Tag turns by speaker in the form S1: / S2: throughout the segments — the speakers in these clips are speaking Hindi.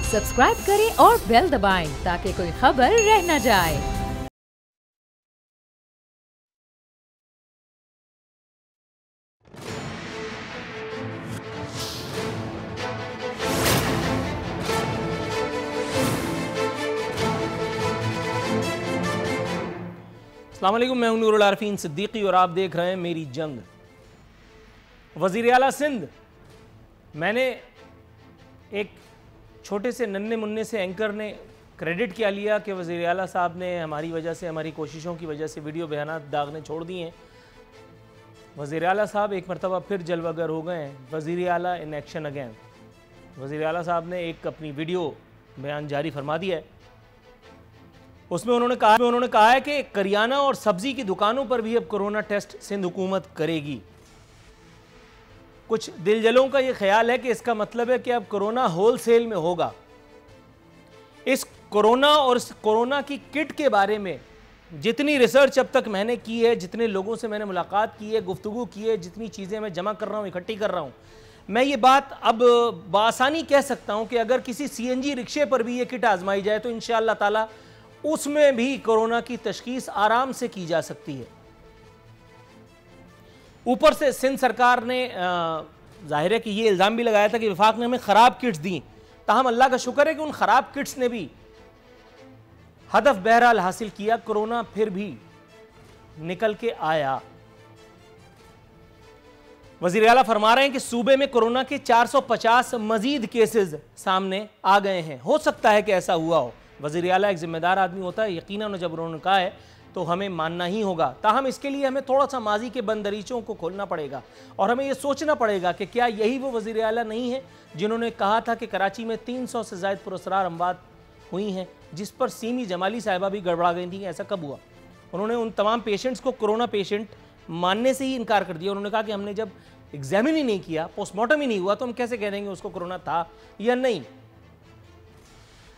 S1: सब्सक्राइब करें और बेल दबाएं ताकि कोई खबर रह न जाए।
S2: अस्सलाम वालेकुम, मैं हूं नूरुल आरफीन सिद्दीकी और आप देख रहे हैं मेरी जंग। वज़ीर आला सिंध, मैंने एक छोटे से नन्हे मुन्ने से एंकर ने क्रेडिट क्या लिया कि वज़ीर आला साहब ने हमारी वजह से, हमारी कोशिशों की वजह से वीडियो बयानात दागने छोड़ दिए हैं। वज़ीर आला साहब एक मरतबा फिर जलवागर हो गए हैं। वज़ीर आला इन एक्शन अगेन। वज़ीर आला साहब ने एक अपनी वीडियो बयान जारी फरमा दिया है। उसमें उन्होंने कहा है कि करियाना और सब्जी की दुकानों पर भी अब कोरोना टेस्ट सिंध हुकूमत करेगी। कुछ दिलजलों का यह ख्याल है कि इसका मतलब है कि अब कोरोना होलसेल में होगा। इस कोरोना और इस कोरोना की किट के बारे में जितनी रिसर्च अब तक मैंने की है, जितने लोगों से मैंने मुलाकात की है, गुफ्तगू की है, जितनी चीज़ें मैं जमा कर रहा हूँ, इकट्ठी कर रहा हूँ, मैं ये बात अब बासानी कह सकता हूँ कि अगर किसी CNG रिक्शे पर भी ये किट आजमाई जाए तो इंशाअल्लाह ताला उसमें भी कोरोना की तशखीस आराम से की जा सकती है। ऊपर से सिंध सरकार ने जाहिर है कि ये इल्ज़ाम भी लगाया था कि वफाक ने हमें ख़राब किट्स दी। ताहम अल्लाह का शुक्र है कि उन ख़राब किट्स ने भी हदफ बहरहाल हासिल किया। कोरोना फिर भी निकल के आया। वज़ीर आला फरमा रहे हैं कि सूबे में कोरोना के 450 मजीद केसेस सामने आ गए हैं। हो सकता है कि ऐसा हुआ हो। वज़ीर आला एक जिम्मेदार आदमी होता है, यकीनन जब उन्होंने कहा है तो हमें मानना ही होगा। ताहम इसके लिए हमें थोड़ा सा माजी के बंद दरीचों को खोलना पड़ेगा और हमें यह सोचना पड़ेगा कि क्या यही वो वज़ीर आला नहीं है जिन्होंने कहा था कि कराची में 300 से ज़ायद पुरस्कार अमवात हुई हैं, जिस पर सीमी जमाली साहिबा भी गड़बड़ा गई थी। ऐसा कब हुआ? उन्होंने उन तमाम पेशेंट्स को कोरोना पेशेंट मानने से ही इनकार कर दिया। उन्होंने कहा कि हमने जब एग्जामिन ही नहीं किया, पोस्टमार्टम ही नहीं हुआ, तो हम कैसे कह देंगे उसको कोरोना था या नहीं।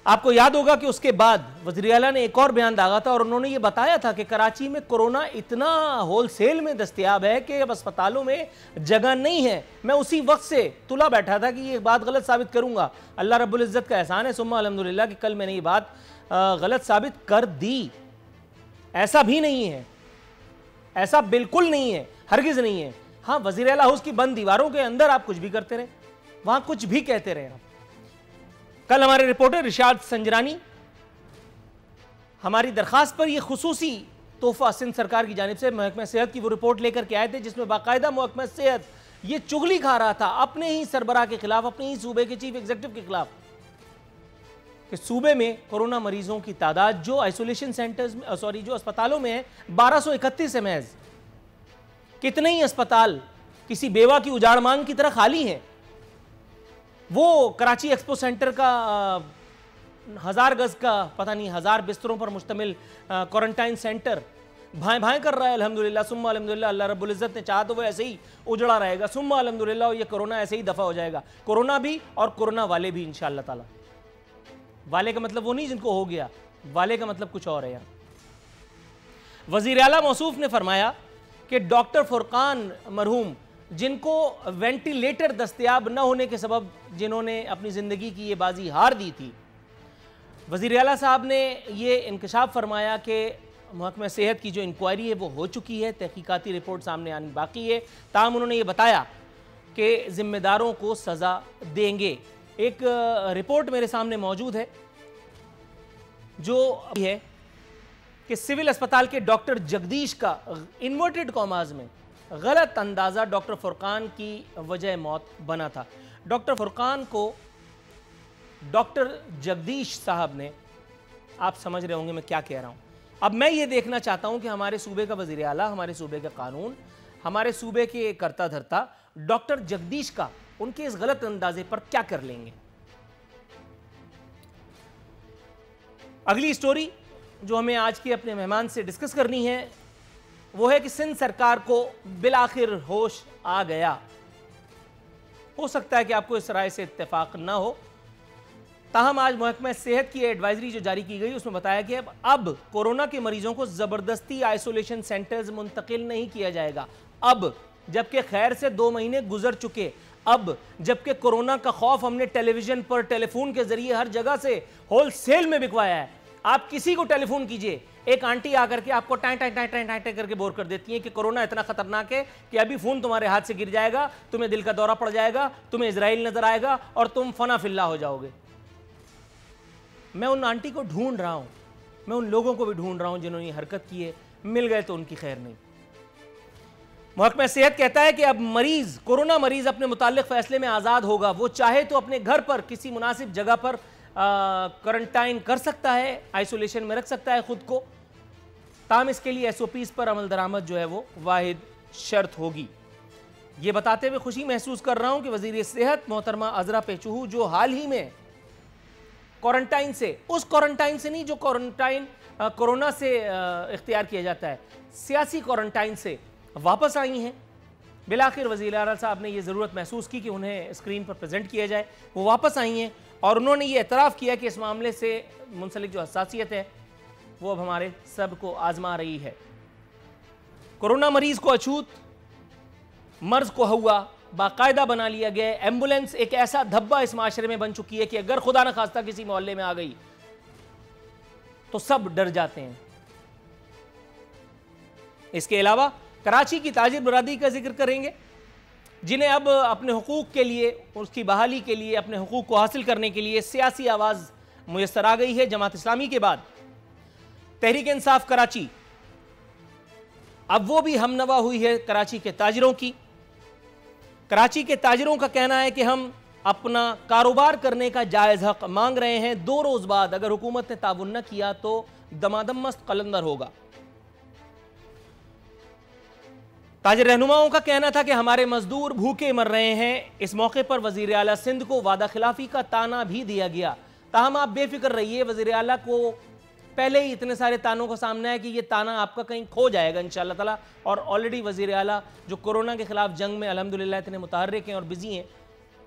S2: आपको याद होगा कि उसके बाद वज़ीर आला ने एक और बयान दागा था और उन्होंने ये बताया था कि कराची में कोरोना इतना होलसेल में दस्तयाब है कि अब अस्पतालों में जगह नहीं है। मैं उसी वक्त से तुला बैठा था कि ये बात गलत साबित करूंगा। अल्लाह रब्बुल इज़्ज़त का एहसान है, सुम्मा अल्हम्दुलिल्लाह कि कल मैंने ये बात गलत साबित कर दी। ऐसा भी नहीं है, ऐसा बिल्कुल नहीं है, हरगिज़ नहीं है। हाँ, वज़ीर आला हाउस की बंद दीवारों के अंदर आप कुछ भी करते रहे, वहां कुछ भी कहते रहे। आप कल हमारे रिपोर्टर रिशाद संजरानी हमारी दरखास्त पर यह खुसूसी तोहफा सिंध सरकार की जानिब से महकमा सेहत की वो रिपोर्ट लेकर के आए थे, जिसमें बाकायदा महकमा सेहत ये चुगली खा रहा था अपने ही सरबराह के खिलाफ, अपने ही सूबे के चीफ एग्जीक्यूटिव के खिलाफ, कि सूबे में कोरोना मरीजों की तादाद जो आइसोलेशन सेंटर्स में, जो अस्पतालों में है, 1231 है महज। कितने ही अस्पताल किसी बेवा की उजाड़मान की तरह खाली हैं। वो कराची एक्सपो सेंटर का 1000 गज का, पता नहीं 1000 बिस्तरों पर मुश्तमिल क्वारंटाइन सेंटर भाएं भाएं कर रहा है। अल्हम्दुलिल्लाह सुम्मा अल्हम्दुलिल्लाह, अल्लाह रब्बुल इज़्ज़त ने चाहा तो वो ऐसे ही उजड़ा रहेगा। सुम्मा अल्हम्दुलिल्लाह, और ये कोरोना ऐसे ही दफ़ा हो जाएगा। कोरोना भी और कोरोना वाले भी इंशाअल्लाह ताला। वाले का मतलब वो नहीं जिनको हो गया, वाले का मतलब कुछ और है। यार वज़ीर आला मौसूफ ने फरमाया कि डॉक्टर फुरकान मरहूम, जिनको वेंटिलेटर दस्तयाब न होने के सबब जिन्होंने अपनी ज़िंदगी की ये बाजी हार दी थी, वज़ीर आला साहब ने ये इंकशाफ फरमाया कि महकमा सेहत की जो इंक्वायरी है वो हो चुकी है, तहकीकाती रिपोर्ट सामने आनी बाकी है। ताहम उन्होंने ये बताया कि ज़िम्मेदारों को सज़ा देंगे। एक रिपोर्ट मेरे सामने मौजूद है जो है कि सिविल अस्पताल के डॉक्टर जगदीश का इन्वर्टेड कॉमाज में गलत अंदाज़ा डॉक्टर फुरकान की वजह मौत बना था। डॉक्टर फुरकान को डॉक्टर जगदीश साहब ने, आप समझ रहे होंगे मैं क्या कह रहा हूँ। अब मैं ये देखना चाहता हूँ कि हमारे सूबे का वज़ीर आला, हमारे सूबे का कानून, हमारे सूबे के करता धरता डॉक्टर जगदीश का उनके इस गलत अंदाजे पर क्या कर लेंगे। अगली स्टोरी जो हमें आज के अपने मेहमान से डिस्कस करनी है वो है कि सिंध सरकार को बिलाखिर होश आ गया। हो सकता है कि आपको इस राय से इत्तेफाक ना हो, ताहम आज महकमा सेहत की एडवाइजरी जो जारी की गई उसमें बताया कि अब कोरोना के मरीजों को ज़बरदस्ती आइसोलेशन सेंटर्स मुंतकिल नहीं किया जाएगा। अब जबकि खैर से 2 महीने गुजर चुके, अब जबकि कोरोना का खौफ हमने टेलीविजन पर, टेलीफोन के जरिए हर जगह से होलसेल में बिकवाया है। आप किसी को टेलीफोन कीजिए, एक आंटी आकर के आपको tie tie tie tie tie tie करके बोर कर देती है कि कोरोना इतना खतरनाक है कि अभी फोन तुम्हारे हाथ से गिर जाएगा, तुम्हें दिल का दौरा पड़ जाएगा, तुम्हें इजराइल नजर आएगा और तुम फना फिल्ला हो जाओगे। मैं उन आंटी को ढूंढ रहा हूं, मैं उन लोगों को भी ढूंढ रहा हूं जिन्होंने ये हरकत की है। मिल गए तो उनकी खैर नहीं। महकमा सेहत कहता है कि अब मरीज, कोरोना मरीज अपने मुताल्लिक फैसले में आज़ाद होगा। वो चाहे तो अपने घर पर किसी मुनासिब जगह पर क्वारंटाइन कर सकता है, आइसोलेशन में रख सकता है खुद को। ताम इसके लिए SOPs पर अमल दरामद जो है वो वाहिद शर्त होगी। ये बताते हुए खुशी महसूस कर रहा हूं कि वज़ीर सेहत मोहतरमा अजरा पेचूहू, जो हाल ही में क्वारंटाइन से, उस क्वारंटाइन से नहीं जो क्वारंटाइन कोरोना से इख्तियार किया जाता है, सियासी क्वारंटाइन से वापस आई हैं। बिलाखिर वज़ीर आला साहब ने ये ज़रूरत महसूस की कि उन्हें स्क्रीन पर प्रेजेंट किया जाए। वो वापस आई हैं और उन्होंने ये एतराफ़ किया कि इस मामले से मुंसलिक जो हसासियत है वो अब हमारे सब को आजमा रही है। कोरोना मरीज को अछूत, मर्ज को हुआ बाकायदा बना लिया गया। एम्बुलेंस एक ऐसा धब्बा इस माशरे में बन चुकी है कि अगर खुदा न खास्ता किसी मोहल्ले में आ गई तो सब डर जाते हैं। इसके अलावा कराची की ताजिर बरादरी का जिक्र करेंगे, जिन्हें अब अपने हुकूक के लिए, उसकी बहाली के लिए, अपने हुकूक को हासिल करने के लिए सियासी आवाज़ मुयस्सर आ गई है। जमात इस्लामी के बाद तहरीक इंसाफ कराची, अब वो भी हमनवा हुई है कराची के ताजिरों की। कराची के ताजिरों का कहना है कि हम अपना कारोबार करने का जायज़ हक मांग रहे हैं। 2 रोज़ बाद अगर हुकूमत ने ताउन न किया तो दमादम मस्त कलंदर होगा। ताजिर रहनुमाओं का कहना था कि हमारे मजदूर भूखे मर रहे हैं। इस मौके पर वज़ीर आला सिंध को वादा खिलाफी का ताना भी दिया गया। ताहम आप बेफिक्र रहिए, वज़ीर आला को पहले ही इतने सारे तानों का सामना है कि ये ताना आपका कहीं खो जाएगा इंशाअल्लाह ताला। और ऑलरेडी वज़ीर आला जो कोरोना के खिलाफ जंग में अल्हम्दुलिल्लाह इतने मुतहर्रिक हैं और बिजी हैं,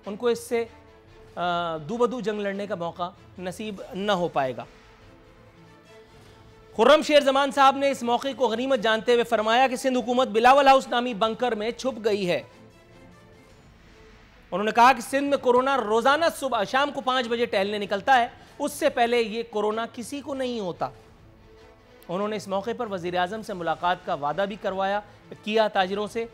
S2: उनको इससे दूबदू जंग लड़ने का मौका नसीब न हो पाएगा। खुर्रम शेर जमान साहब ने इस मौके को गनीमत जानते हुए फरमाया कि सिंध हुकूमत बिलावल हाउस नामी बंकर में छुप गई है। उन्होंने कहा कि सिंध में कोरोना रोजाना सुबह शाम को 5 बजे टहलने निकलता है, उससे पहले ये कोरोना किसी को नहीं होता। उन्होंने इस मौके पर वजीर आजम से मुलाकात का वादा भी किया ताजिरों से।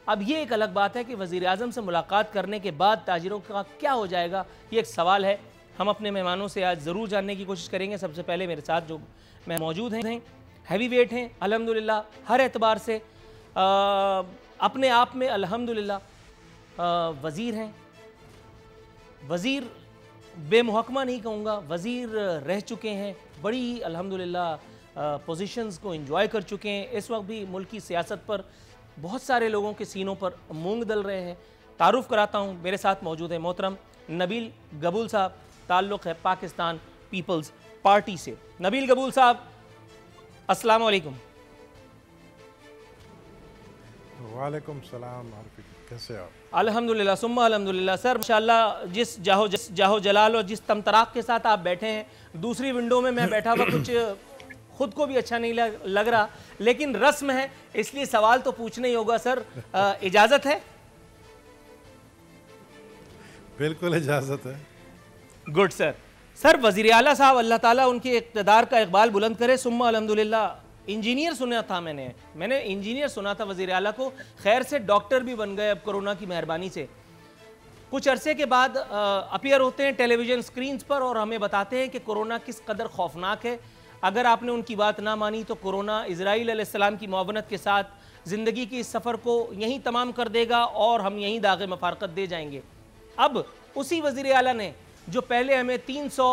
S2: अब ये एक अलग बात है कि वजीर आजम से मुलाकात करने के बाद ताजिरों का क्या हो जाएगा, ये एक सवाल है। हम अपने मेहमानों से आज ज़रूर जानने की कोशिश करेंगे। सबसे पहले मेरे साथ जो मैं मौजूद हैं, हैवी वेट हैं अल्हम्दुलिल्लाह, हर एतबार से अपने आप में अल्हम्दुलिल्लाह वज़ीर हैं। वज़ीर बेमुहकमा नहीं कहूँगा, वज़ीर रह चुके हैं, बड़ी अल्हम्दुलिल्लाह पोजीशंस को एंजॉय कर चुके हैं। इस वक्त भी मुल्क की सियासत पर बहुत सारे लोगों के सीनों पर मूंग दल रहे हैं। तारुफ़ कराता हूँ, मेरे साथ मौजूद है मोहतरम नबील गबूल साहब, ताल्लुक़ है पाकिस्तान पीपल्स पार्टी से। नबील गबूल साहब, अस्सलाम वालेकुम।
S3: वालेकुम सलाम, कैसे आप?
S2: अल्हम्दुलिल्लाह सुम्मा अल्हम्दुलिल्लाह। सर माशाल्लाह, जिस जाहो जलाल और जिस तमतराक के साथ आप बैठे हैं, दूसरी विंडो में मैं बैठा हुआ कुछ खुद को भी अच्छा नहीं लग रहा, लेकिन रस्म है इसलिए सवाल तो पूछना ही होगा। सर इजाज़त है?
S3: बिल्कुल इजाज़त है।
S2: Good sir. सर वज़ीर आला साहब, अल्लाह ताला उनके इक़्तिदार का इक़बाल बुलंद करे, सुम्मा अल्हम्दुलिल्लाह। इंजीनियर सुना था मैंने इंजीनियर सुना था वज़ीर आला को, खैर से डॉक्टर भी बन गए अब कोरोना की मेहरबानी से। कुछ अरसे के बाद अपीयर होते हैं टेलीविज़न स्क्रीन्स पर और हमें बताते हैं कि कोरोना किस कदर खौफनाक है। अगर आपने उनकी बात ना मानी तो कोरोना इज़राइल अलैहिस्सलाम की मुआवनत के साथ ज़िंदगी की इस सफ़र को यहीं तमाम कर देगा और हम यहीं दाग़े मफ़ारक़त दे जाएंगे। अब उसी वज़ीर आला ने जो पहले हमें 300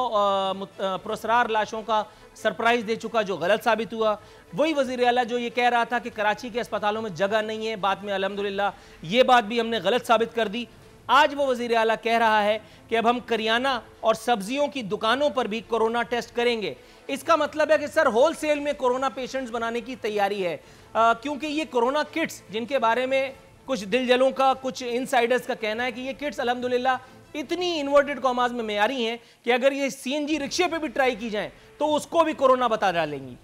S2: पुरस्कार लाशों का सरप्राइज़ दे चुका, जो गलत साबित हुआ, वही वज़ीर आला जो ये कह रहा था कि कराची के अस्पतालों में जगह नहीं है, बाद में अल्हम्दुलिल्लाह ये बात भी हमने गलत साबित कर दी। आज वो वज़ीर आला कह रहा है कि अब हम करियाना और सब्जियों की दुकानों पर भी कोरोना टेस्ट करेंगे। इसका मतलब है कि सर होल सेल में कोरोना पेशेंट्स बनाने की तैयारी है, क्योंकि ये कोरोना किट्स जिनके बारे में कुछ दिलजलों का, कुछ इनसाइडर्स का कहना है कि ये किट्स अल्हम्दुलिल्लाह इतनी इन्वर्टेड कॉमास में मेयारी हैं कि अगर ये CNG रिक्शे पे भी ट्राई की जाए तो उसको भी कोरोना बता डालेंगी।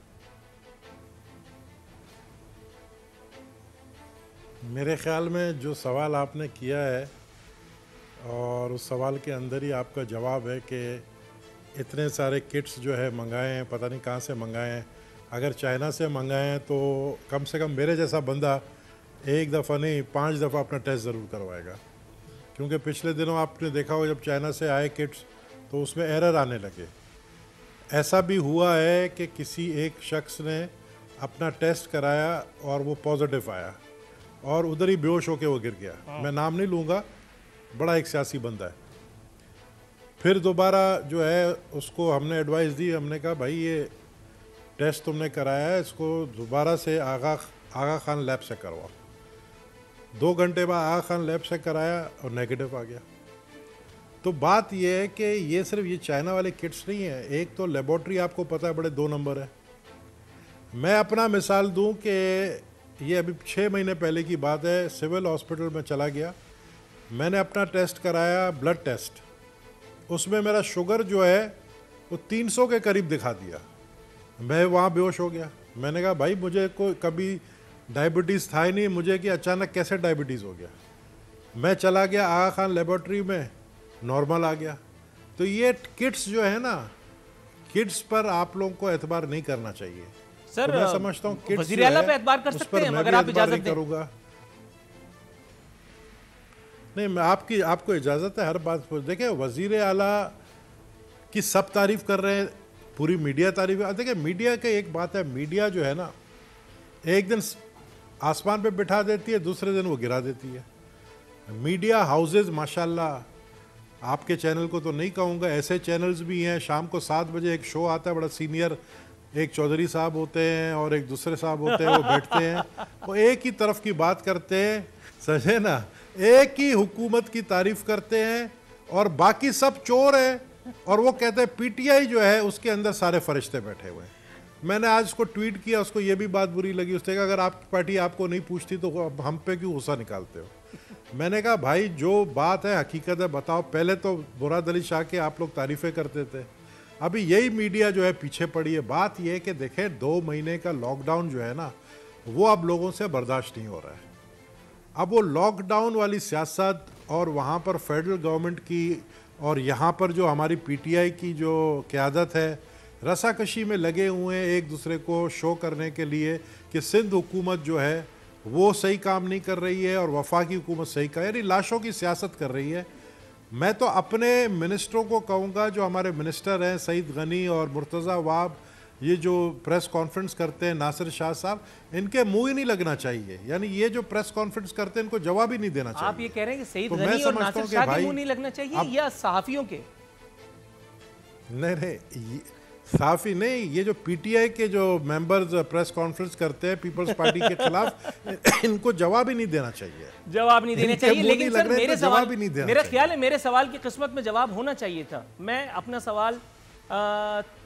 S3: मेरे ख्याल में जो सवाल आपने किया है और उस सवाल के अंदर ही आपका जवाब है कि इतने सारे किट्स जो है मंगाए हैं, पता नहीं कहाँ से मंगाए हैं। अगर चाइना से मंगाए हैं तो कम से कम मेरे जैसा बंदा एक दफ़ा नहीं 5 दफ़ा अपना टेस्ट ज़रूर करवाएगा, क्योंकि पिछले दिनों आपने देखा हो जब चाइना से आए किट्स तो उसमें एरर आने लगे। ऐसा भी हुआ है कि किसी एक शख्स ने अपना टेस्ट कराया और वो पॉजिटिव आया और उधर ही बेहोश होकर वो गिर गया। मैं नाम नहीं लूँगा, बड़ा एक सियासी बंदा है। फिर दोबारा जो है उसको हमने एडवाइस दी, हमने कहा भाई ये टेस्ट तुमने कराया है, इसको दोबारा से आगा खान लैब से करवाओ। 2 घंटे बाद आगा खान लैब से कराया और नेगेटिव आ गया। तो बात यह है कि ये सिर्फ ये चाइना वाले किट्स नहीं है, एक तो लेबॉर्ट्री आपको पता है बड़े 2 नंबर है। मैं अपना मिसाल दूं कि ये अभी 6 महीने पहले की बात है, सिविल हॉस्पिटल में चला गया, मैंने अपना टेस्ट कराया, ब्लड टेस्ट, उसमें मेरा शुगर जो है वो 300 के करीब दिखा दिया। मैं वहाँ बेहोश हो गया। मैंने कहा भाई मुझे कोई कभी डायबिटीज़ था ही नहीं, मुझे कि अचानक कैसे डायबिटीज़ हो गया। मैं चला गया आगा खान लेबॉर्ट्री में, नॉर्मल आ गया। तो ये किट्स जो है ना, किट्स पर आप लोगों को एतबार नहीं करना चाहिए
S2: सर।
S3: तो मैं समझता हूँ किट्स
S2: वज़ीर आला पे एतबार कर सकते हैं अगर आप इजाजत दें।
S3: करूँगा नहीं, मैं आपको इजाज़त है हर बात पर। देखिए वज़ीर आला की सब तारीफ़ कर रहे हैं, पूरी मीडिया तारीफ़। देखिए मीडिया का एक बात है, मीडिया जो है ना एक दिन आसमान पे बिठा देती है, दूसरे दिन वो गिरा देती है। मीडिया हाउसेस माशाल्लाह, आपके चैनल को तो नहीं कहूँगा, ऐसे चैनल्स भी हैं। शाम को 7 बजे एक शो आता है, बड़ा सीनियर, एक चौधरी साहब होते हैं और एक दूसरे साहब होते हैं, वो बैठते हैं, वो एक ही तरफ की बात करते हैं, समझे ना, एक ही हुकूमत की तारीफ करते हैं और बाकी सब चोर हैं। और वो कहते हैं पीटीआई जो है उसके अंदर सारे फरिश्ते बैठे हुए हैं। मैंने आज उसको ट्वीट किया, उसको ये भी बात बुरी लगी, उसने कहा अगर आपकी पार्टी आपको नहीं पूछती तो हम पे क्यों गुस्सा निकालते हो। मैंने कहा भाई जो बात है हकीकत है बताओ। पहले तो मुराद अली शाह के आप लोग तारीफ़ें करते थे, अभी यही मीडिया जो है पीछे पड़ी है। बात यह है कि देखें 2 महीने का लॉकडाउन जो है ना वो अब लोगों से बर्दाश्त नहीं हो रहा है। अब वो लॉकडाउन वाली सियासत और वहाँ पर फेडरल गवर्नमेंट की और यहाँ पर जो हमारी पीटीआई की जो क़यादत है, रसाकशी में लगे हुए हैं एक दूसरे को शो करने के लिए कि सिंध हुकूमत जो है वो सही काम नहीं कर रही है और वफाकी हुकूमत सही का, यानी लाशों की सियासत कर रही है। मैं तो अपने मिनिस्टरों को कहूँगा, जो हमारे मिनिस्टर हैं सईद गनी और मुर्तज़ा वाब, ये जो प्रेस कॉन्फ्रेंस करते हैं, नासिर शाह साहब, इनके मुंह ही नहीं लगना चाहिए। यानी ये जो प्रेस कॉन्फ्रेंस करते हैं इनको जवाब ही नहीं देना चाहिए।
S2: आप ये कह रहे हैं कि सईद
S3: तो
S2: गनी और नासिर शाह के मुंह नहीं लगना चाहिए या सहाफियों के?
S3: नहीं, साफी नहीं, ये जो पीटीआई के जो मेंबर्स प्रेस कॉन्फ्रेंस करते हैं पीपल्स पार्टी के खिलाफ, इनको जवाब ही नहीं देना चाहिए।
S2: जवाब नहीं देने चाहिए, लेकिन सर मेरे सवाल, मेरा ख्याल है मेरे सवाल की किस्मत में जवाब होना चाहिए था। मैं अपना सवाल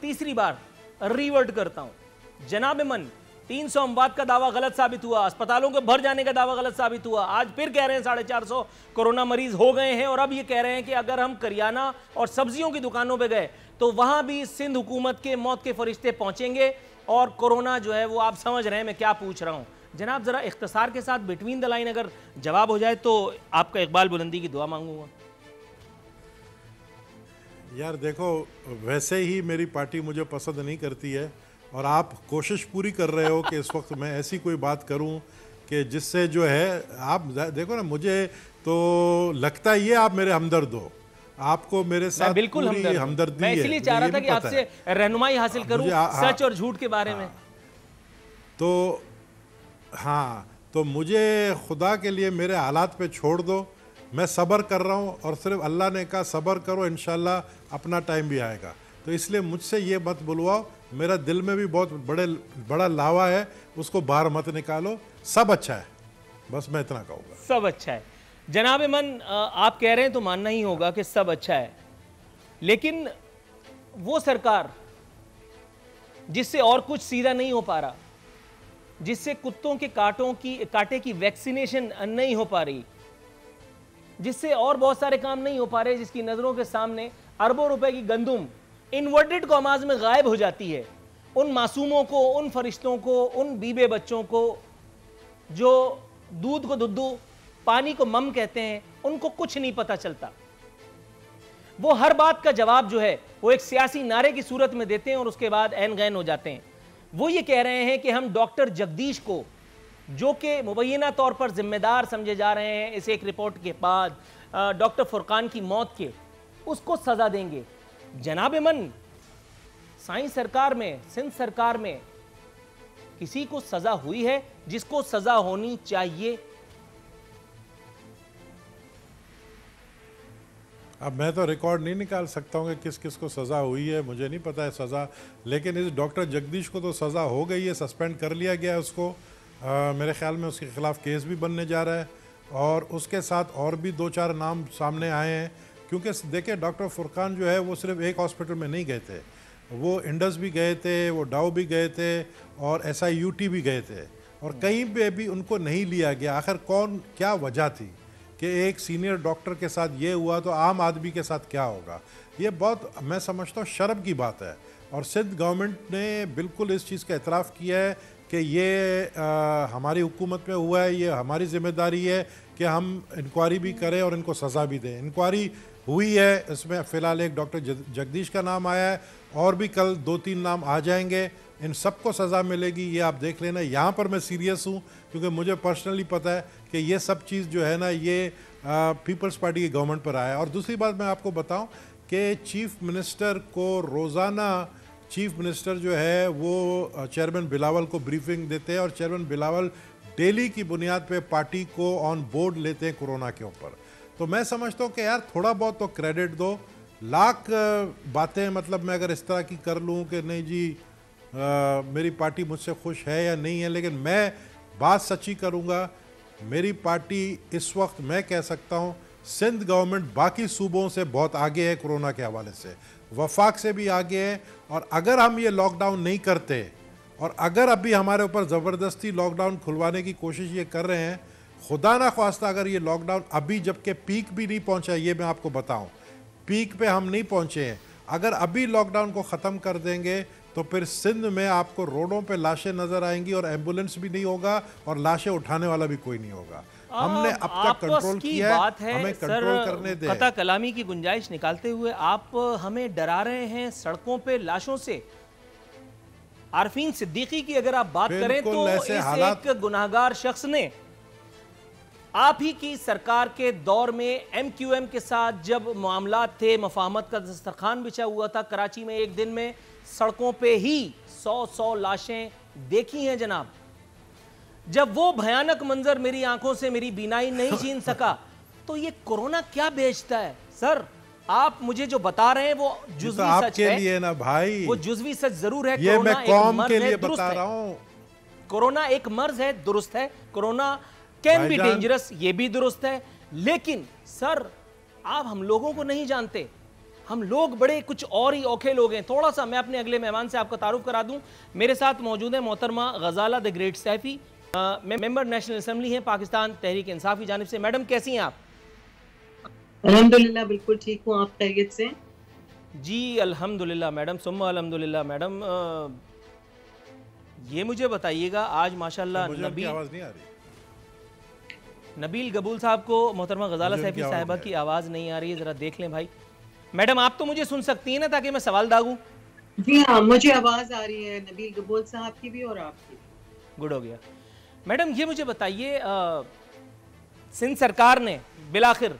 S2: तीसरी बार रिवर्ट करता हूं। जनाब मन, 300 अमवात का दावा गलत साबित हुआ, अस्पतालों के भर जाने का दावा गलत साबित हुआ, आज फिर कह रहे हैं 450 कोरोना मरीज हो गए हैं और अब ये कह रहे हैं कि अगर हम करियाना और सब्जियों की दुकानों पे गए तो वहां भी सिंध हुकूमत के मौत के फरिश्ते पहुंचेंगे और कोरोना जो है वो आप समझ रहे हैं मैं क्या पूछ रहा हूं। जनाब जरा इख्तिसार के साथ बिटवीन द लाइन अगर जवाब हो जाए तो आपका इकबाल बुलंदी की दुआ मांगूंगा।
S3: यार देखो, वैसे ही मेरी पार्टी मुझे पसंद नहीं करती है और आप कोशिश पूरी कर रहे हो कि इस वक्त मैं ऐसी कोई बात करूं कि जिससे जो है, आप देखो ना, मुझे तो लगता है ये आप मेरे हमदर्द हो, आपको मेरे साथ
S2: बिल्कुल
S3: हमदर्दी
S2: मैं इसलिए चाह रहा था कि आपसे रहनुमाई हासिल करूं सच और झूठ के बारे में।
S3: तो हाँ, तो मुझे खुदा के लिए मेरे हालात पे छोड़ दो, मैं सब्र कर रहा हूँ और सिर्फ अल्लाह ने कहा सब्र करो, इंशाल्लाह अपना टाइम भी आएगा। तो इसलिए मुझसे ये मत बुलवाओ, मेरा दिल में भी बहुत बड़ा लावा है, उसको बाहर मत निकालो। सब अच्छा है, बस मैं इतना कहूँगा।
S2: सब अच्छा है जनाब मन, आप कह रहे हैं तो मानना ही होगा कि सब अच्छा है, लेकिन वो सरकार जिससे और कुछ सीधा नहीं हो पा रहा, जिससे कुत्तों के कांटे की वैक्सीनेशन नहीं हो पा रही, जिससे और बहुत सारे काम नहीं हो पा रहे, जिसकी नजरों के सामने अरबों रुपए की गंदुम इन्वर्टेड कॉमाज में गायब हो जाती है, उन मासूमों को, उन फरिश्तों को, उन बीबे बच्चों को जो दूध को दुद्धू, पानी को मम कहते हैं, उनको कुछ नहीं पता चलता। वो हर बात का जवाब जो है वो एक सियासी नारे की सूरत में देते हैं और उसके बाद ऐन गैन हो जाते हैं। वो ये कह रहे हैं कि हम डॉक्टर जगदीश को, जो कि मुबैना तौर पर जिम्मेदार समझे जा रहे हैं इस एक रिपोर्ट के बाद डॉक्टर फुरकान की मौत के, उसको सजा देंगे। जनाब मन, साईं सरकार में, सिंध सरकार में किसी को सजा हुई है जिसको सजा होनी चाहिए?
S3: अब मैं तो रिकॉर्ड नहीं निकाल सकता हूँ कि किस किस को सज़ा हुई है, मुझे नहीं पता है सज़ा, लेकिन इस डॉक्टर जगदीश को तो सज़ा हो गई है, सस्पेंड कर लिया गया है उसको। मेरे ख्याल में उसके ख़िलाफ़ केस भी बनने जा रहा है और उसके साथ और भी 2-4 नाम सामने आए हैं। क्योंकि देखिए डॉक्टर फुरकान जो है वो सिर्फ एक हॉस्पिटल में नहीं गए थे, वो इंडस भी गए थे, वो डाउ भी गए थे और SIUT भी गए थे और कहीं पे भी उनको नहीं लिया गया। आखिर कौन, क्या वजह थी कि एक सीनियर डॉक्टर के साथ ये हुआ तो आम आदमी के साथ क्या होगा? ये बहुत, मैं समझता हूँ, शर्म की बात है। और सिंध गवर्नमेंट ने बिल्कुल इस चीज़ का एतराफ़ किया है कि ये हमारी हुकूमत में हुआ है, ये हमारी ज़िम्मेदारी है कि हम इंक्वायरी भी करें और इनको सज़ा भी दें। इंक्वायरी हुई है, इसमें फ़िलहाल एक डॉक्टर जगदीश का नाम आया है और भी कल 2-3 नाम आ जाएंगे। इन सबको सज़ा मिलेगी, ये आप देख लेना। यहाँ पर मैं सीरियस हूँ क्योंकि मुझे पर्सनली पता है कि ये सब चीज़ जो है ना, ये पीपल्स पार्टी की गवर्नमेंट पर आया है। और दूसरी बात मैं आपको बताऊं कि चीफ मिनिस्टर को रोज़ाना चीफ मिनिस्टर जो है वो चेयरमैन बिलावल को ब्रीफिंग देते हैं और चेयरमैन बिलावल डेली की बुनियाद पे पार्टी को ऑन बोर्ड लेते हैं कोरोना के ऊपर। तो मैं समझता हूँ कि यार थोड़ा बहुत तो क्रेडिट दो। लाख बातें मतलब मैं अगर इस तरह की कर लूँ कि नहीं जी मेरी पार्टी मुझसे खुश है या नहीं है, लेकिन मैं बात सच्ची करूँगा, मेरी पार्टी इस वक्त मैं कह सकता हूँ सिंध गवर्नमेंट बाकी सूबों से बहुत आगे है कोरोना के हवाले से, वफाक से भी आगे है। और अगर हम ये लॉकडाउन नहीं करते और अगर अभी हमारे ऊपर ज़बरदस्ती लॉकडाउन खुलवाने की कोशिश ये कर रहे हैं, खुदा ना ख्वास्ता अगर ये लॉकडाउन अभी, जबकि पीक भी नहीं पहुंचा, ये मैं आपको बताऊं, पीक पे हम नहीं पहुंचे हैं, अगर अभी लॉकडाउन को ख़त्म कर देंगे तो फिर सिंध में आपको रोडों पे लाशें नज़र आएंगी और एम्बुलेंस भी नहीं होगा और लाशें उठाने वाला भी कोई नहीं होगा। हमने अब तक कंट्रोल किया है, हमें कंट्रोल करने दें।
S2: कता कलामी की गुंजाइश निकालते हुए आप हमें डरा रहे हैं सड़कों पे लाशों से। आरफीन सिद्दीकी की अगर आप बात करें तो इस एक गुनाहगार शख्स ने आप ही की सरकार के दौर में MQM के साथ जब मामलात थे, मफाहमत का दस्तरखान बिछा हुआ था, कराची में एक दिन में सड़कों पे ही 100 लाशें देखी हैं जनाब। जब वो भयानक मंजर मेरी आंखों से मेरी बीनाई नहीं छीन सका, तो ये कोरोना क्या बेचता है? सर आप मुझे जो बता रहे हैं वो जुज़वी सच है।
S3: लिए ना भाई,
S2: वो जुज़वी सच जरूर है।
S3: ये मैं कौम के लिए बता रहा हूं।
S2: कोरोना एक मर्ज है, दुरुस्त है। कोरोना कैन बी डेंजरस, ये भी दुरुस्त है। लेकिन सर आप हम लोगों को नहीं जानते, हम लोग बड़े कुछ और ही औखे लोग हैं। थोड़ा सा मैं अपने अगले मेहमान से आपको तारुफ करा दूं। मेरे साथ मौजूद है मोहतरमा Ghazala the great Saifi, member national assembly हैं पाकिस्तान तहरीक इंसाफ की जानिब से। मैडम कैसी हैं आप?
S4: अल्हम्दुलिल्लाह बिल्कुल ठीक हूँ, आप खैरियत से?
S2: जी अल्हम्दुलिल्लाह मैडम, सुम्मा अल्हम्दुलिल्लाह मैडम। ये मुझे बताइएगा, आज माशाल्लाह नबील गबूल साहब को मोहतरमा गजाला सैफी साहिबा की आवाज़ नहीं आ रही है, ज़रा देख लें भाई। मैडम आप तो मुझे सुन सकती हैं ना, ताकि मैं सवाल दागूं?
S4: जी हाँ, मुझे आवाज़ आ रही है नबील गबूल साहब की भी और आपकी।
S2: गुड हो गया। मैडम ये मुझे बताइए, सिंध सरकार ने बिलाखिर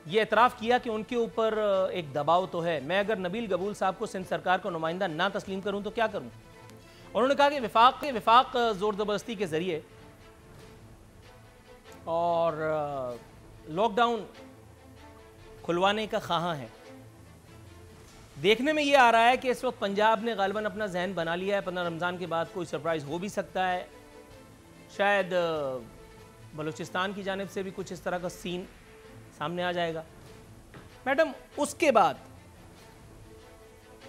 S2: ये एतराफ़ किया कि उनके ऊपर एक दबाव तो है। मैं अगर नबील गबूल साहब को सिंध सरकार को नुमाइंदा ना तस्लीम करूं तो क्या करूं? उन्होंने कहा कि विफाक ज़ोर ज़बरदस्ती के ज़रिए और लॉकडाउन खुलवाने का ख़्वाहां है। देखने में ये आ रहा है कि इस वक्त पंजाब ने गालिबन अपना जहन बना लिया है, 15 रमज़ान के बाद कोई सरप्राइज़ हो भी सकता है। शायद बलूचिस्तान की जानिब से भी कुछ इस तरह का सीन सामने आ जाएगा। मैडम उसके बाद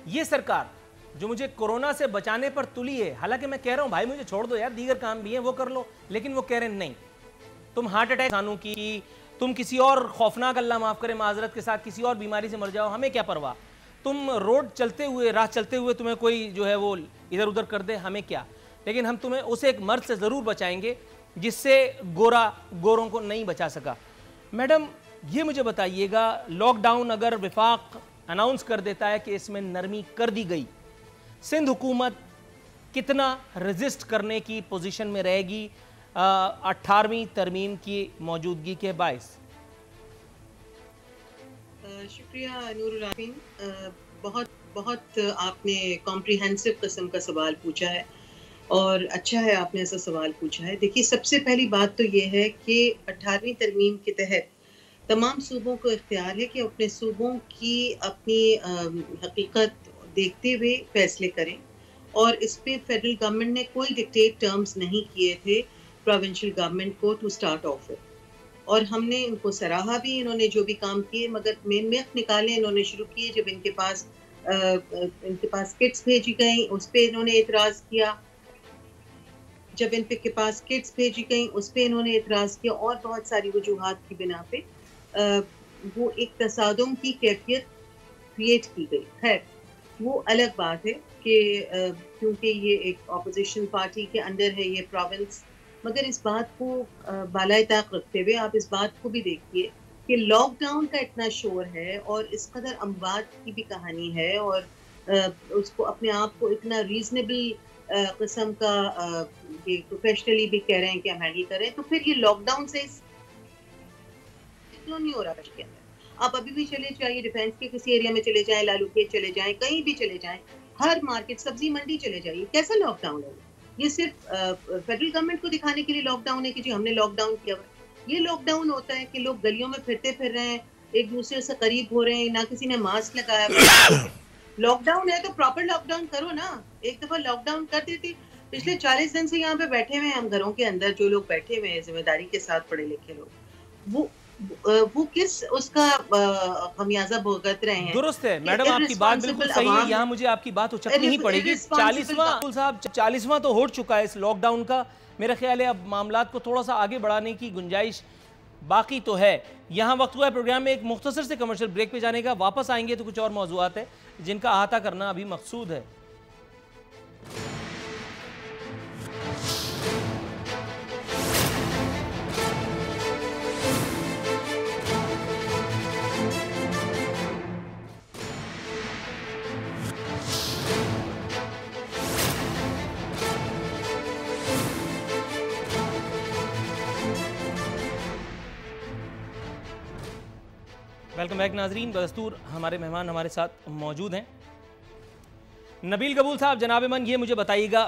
S2: ये सरकार जो मुझे कोरोना से बचाने पर तुली है, हालांकि मैं कह रहा हूं भाई मुझे छोड़ दो यार, दीगर काम भी हैं वो कर लो, लेकिन वो कह रहे हैं नहीं, तुम हार्ट अटैक खानों की, तुम किसी और खौफनाक, अल्लाह माफ़ करे माजरत के साथ, किसी और बीमारी से मर जाओ, हमें क्या परवाह। तुम रोड चलते हुए, राह चलते हुए तुम्हें कोई जो है वो इधर उधर कर दे, हमें क्या, लेकिन हम तुम्हें उस एक मर्ज से ज़रूर बचाएंगे जिससे गोरों को नहीं बचा सका। मैडम ये मुझे बताइएगा, लॉकडाउन अगर विफाक अनाउंस कर देता है कि इसमें नरमी कर दी गई, सिंध हुकूमत कितना रेजिस्ट करने की पोजीशन में रहेगी 18वीं तरमीम की मौजूदगी के बायस?
S4: शुक्रिया नूरुल आमीन। बहुत बहुत आपने कॉम्प्रिहेंसिव किस्म का सवाल पूछा है और अच्छा है आपने ऐसा सवाल पूछा है। देखिए, सबसे पहली बात तो ये है कि 18वीं तरमीम के तहत तमाम सूबों को इख्तियार है कि अपने सूबों की अपनी हकीकत देखते हुए फैसले करें, और इस पे फेडरल गवर्नमेंट ने कोई डिक्टेट टर्म्स नहीं किए थे प्रोविंशियल गवर्नमेंट को टू स्टार्ट ऑफ विद, और हमने इनको सराहा भी, इन्होंने जो भी काम किए। मगर मेख निकाले इन्होंने शुरू किए जब इनके पास किट्स भेजी गई, उस पे इन्होंने एतराज़ किया। जब इनके पास किट्स भेजी गई उस पे इन्होंने एतराज़ किया, और बहुत सारी वजूहात की बिना पे वो एक तसादुम की कैफियत क्रिएट की गई। खैर, वो अलग बात है कि क्योंकि ये एक ऑपोजिशन पार्टी के अंडर है ये प्रोविंस। मगर इस बात को बालाए ताक रखते हुए आप इस बात को भी देखिए कि लॉकडाउन का इतना शोर है और इस कदर अमवात की भी कहानी है, और उसको अपने आप को इतना रीजनेबल किस्म का ये प्रोफेशनली भी कह रहे हैं कि हम हैंडल करें, तो फिर ये लॉकडाउन से क्यों नहीं हो रहा के अंदर? आप अभी भी चले जाइए, डिफेंस के किसी एरिया में चले जाएं, लालू के चले जाएं, कहीं भी चले जाएं, हर मार्केट, सब्जी मंडी चले जाइए, कैसा लॉकडाउन है? ये सिर्फ फेडरल गवर्नमेंट को दिखाने के लिए लॉकडाउन है कि जी हमने लॉकडाउन किया। ये लॉकडाउन होता है कि लोग गलियों में फिर रहे हैं, एक दूसरे से करीब हो रहे हैं, ना किसी ने मास्क लगाया। लॉकडाउन है तो प्रॉपर लॉकडाउन करो ना। एक दफा लॉकडाउन कर देती। पिछले 40 दिन से यहाँ पे बैठे हुए हैं हम घरों के अंदर, जो लोग बैठे हुए हैं जिम्मेदारी के साथ, पढ़े लिखे लोग, वो किस उसका खमियाजा भुगत रहे हैं।
S2: दुरुस्त है मैडम, आपकी बात बिल्कुल सही है। यहाँ मुझे आपकी बात उचकनी ही पड़ेगी। 40वां तो हो चुका है इस लॉकडाउन का। मेरा ख्याल है अब मामलात को थोड़ा सा आगे बढ़ाने की गुंजाइश बाकी तो है। यहाँ वक्त हुआ है प्रोग्राम में एक मुख्तसर से कमर्शियल ब्रेक पे जाने का। वापस आएंगे तो कुछ और मौजूआत है जिनका अहाता करना अभी मकसूद है। वेलकम बैक नाजरीन। बदस्तूर हमारे मेहमान हमारे साथ मौजूद हैं। नबील कबूल साहब, जनाब मन, ये मुझे बताइएगा,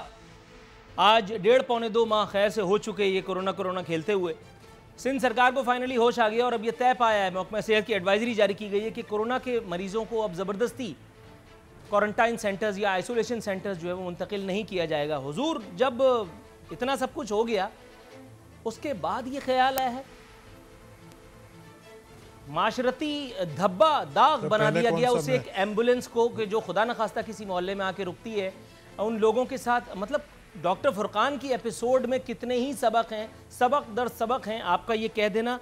S2: आज 1.5-2 माह खैर से हो चुके ये कोरोना खेलते हुए सिंध सरकार को फाइनली होश आ गया और अब ये तय पाया है, महकमा सेहत की एडवाइजरी जारी की गई है कि कोरोना के मरीजों को अब ज़बरदस्ती क्वारंटाइन सेंटर्स या आइसोलेशन सेंटर्स जो है वो मुंतकिल नहीं किया जाएगा। हुजूर, जब इतना सब कुछ हो गया उसके बाद ये ख्याल आया है, माशरती धब्बा दाग बना दिया गया उसे एक एम्बुलेंस को कि जो खुदा न खास्ता किसी मोहल्ले में आके रुकती है, उन लोगों के साथ। मतलब डॉक्टर फुरकान की एपिसोड में कितने ही सबक हैं, सबक दर सबक हैं। आपका ये कह देना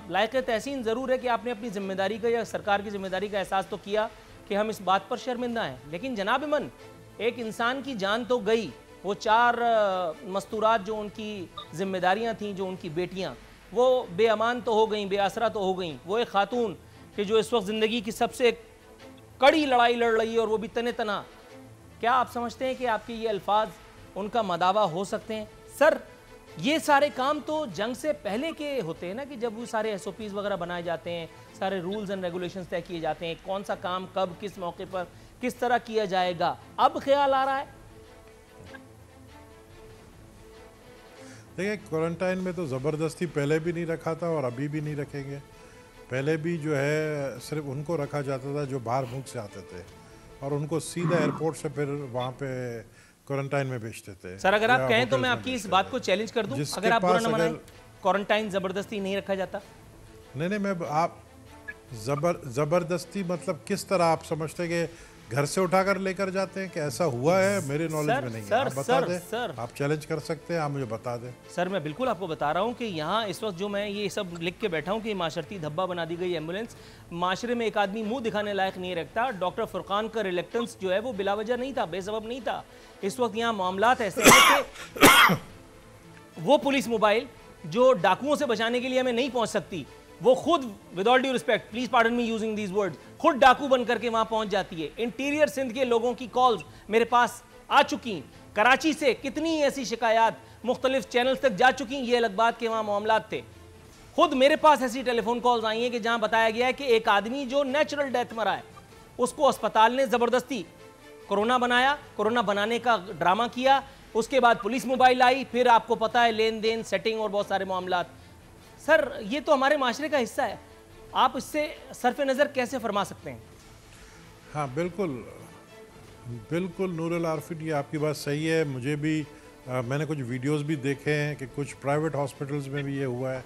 S2: लायक तहसीन ज़रूर है कि आपने अपनी जिम्मेदारी का या सरकार की जिम्मेदारी का एहसास तो किया कि हम इस बात पर शर्मिंदा हैं, लेकिन जनाब मन, एक इंसान की जान तो गई। वो 4 मस्तूरात जो उनकी जिम्मेदारियाँ थीं, जो उनकी बेटियाँ, वो बेअमान तो हो गई, बेआसरा तो हो गई। वो एक खातून कि जो इस वक्त ज़िंदगी की सबसे कड़ी लड़ाई लड़ रही है और वो भी तने तना। क्या आप समझते हैं कि आपके ये अल्फाज उनका मदावा हो सकते हैं? सर, ये सारे काम तो जंग से पहले के होते हैं ना, कि जब वो सारे SOPs वगैरह बनाए जाते हैं, सारे रूल्स एंड रेगुलेशंस तय किए जाते हैं, कौन सा काम कब किस मौके पर किस तरह किया जाएगा। अब ख्याल आ रहा है?
S3: देखिए, क्वारंटाइन में तो ज़बरदस्ती पहले भी नहीं रखा था और अभी भी नहीं रखेंगे। पहले भी जो है सिर्फ उनको रखा जाता था जो बाहर मुल्क से आते थे, और उनको सीधा एयरपोर्ट से फिर वहाँ पे क्वारंटाइन में भेजते थे।
S2: सर, अगर आप कहें तो मैं आपकी इस बात को चैलेंज कर दूं, अगर आप बुरा न माने, क्वारंटाइन ज़बरदस्ती नहीं रखा जाता?
S3: नहीं, मैं आप ज़बरदस्ती मतलब किस तरह आप समझते कि घर से उठाकर लेकर जाते हैं कि ऐसा हुआ है? मेरे नॉलेज में नहीं है। आप बता दें, आप चैलेंज कर सकते हैं, आप मुझे बता दें।
S2: सर, मैं बिल्कुल आपको बता रहा हूँ कि यहाँ इस वक्त जो मैं ये सब लिख के बैठा हूँ कि माशरती धब्बा बना दी गई एम्बुलेंस, माशरे में एक आदमी मुंह दिखाने लायक नहीं रखता। डॉक्टर फुरकान का रिलेक्टेंस जो है वो बिलावजह नहीं था, बेसबब नहीं था। इस वक्त यहाँ मामलात ऐसे हैं कि वो पुलिस मोबाइल जो डाकुओं से बचाने के लिए हमें नहीं पहुँच सकती, वो खुद with all due respect, please pardon me using these words, खुद डाकू बन करके वहां पहुंच जाती है। इंटीरियर सिंध के लोगों की कॉल्स मेरे पास आ चुकी, कराची से कितनी ऐसी शिकायत मुख्तलिफ चैनल्स तक जा चुकी, ये अलग बात के वहां मामलात थे। खुद मेरे पास ऐसी टेलीफोन कॉल्स आई हैं कि जहां बताया गया है कि एक आदमी जो नेचुरल डेथ मरा है, उसको अस्पताल ने जबरदस्ती कोरोना बनाया, कोरोना बनाने का ड्रामा किया, उसके बाद पुलिस मोबाइल आई, फिर आपको पता है लेन देन, सेटिंग और बहुत सारे मामलात। सर ये तो हमारे माशरे का हिस्सा है, आप इससे सरफ नज़र कैसे फरमा सकते हैं?
S3: हाँ बिल्कुल बिल्कुल नूरुल आरफिन, ये आपकी बात सही है। मुझे भी मैंने कुछ वीडियोस भी देखे हैं कि कुछ प्राइवेट हॉस्पिटल्स में भी ये हुआ है,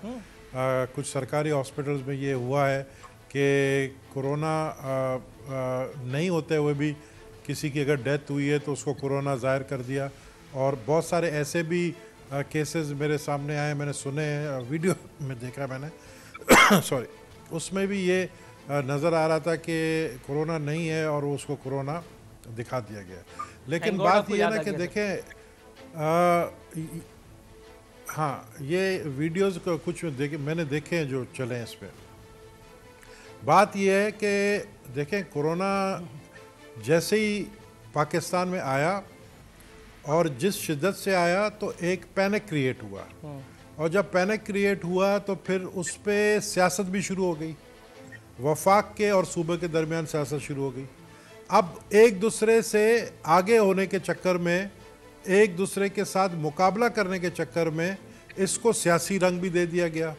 S3: कुछ सरकारी हॉस्पिटल्स में ये हुआ है कि कोरोना नहीं होते हुए भी किसी की अगर डेथ हुई है तो उसको कोरोना ज़ाहिर कर दिया। और बहुत सारे ऐसे भी केसेस मेरे सामने आए, मैंने सुने हैं, वीडियो में देखा मैंने सॉरी, उसमें भी ये नज़र आ रहा था कि कोरोना नहीं है और उसको कोरोना दिखा दिया गया। लेकिन बात ये है ना कि देखें, हाँ ये वीडियोस को कुछ मैंने देखे हैं जो चले हैं इस पर। बात ये है कि देखें, कोरोना जैसे ही पाकिस्तान में आया और जिस शिद्दत से आया तो एक पैनिक क्रिएट हुआ, और जब पैनिक क्रिएट हुआ तो फिर उस पर सियासत भी शुरू हो गई, वफाक के और सूबे के दरमियान सियासत शुरू हो गई। अब एक दूसरे से आगे होने के चक्कर में, एक दूसरे के साथ मुकाबला करने के चक्कर में इसको सियासी रंग भी दे दिया गया।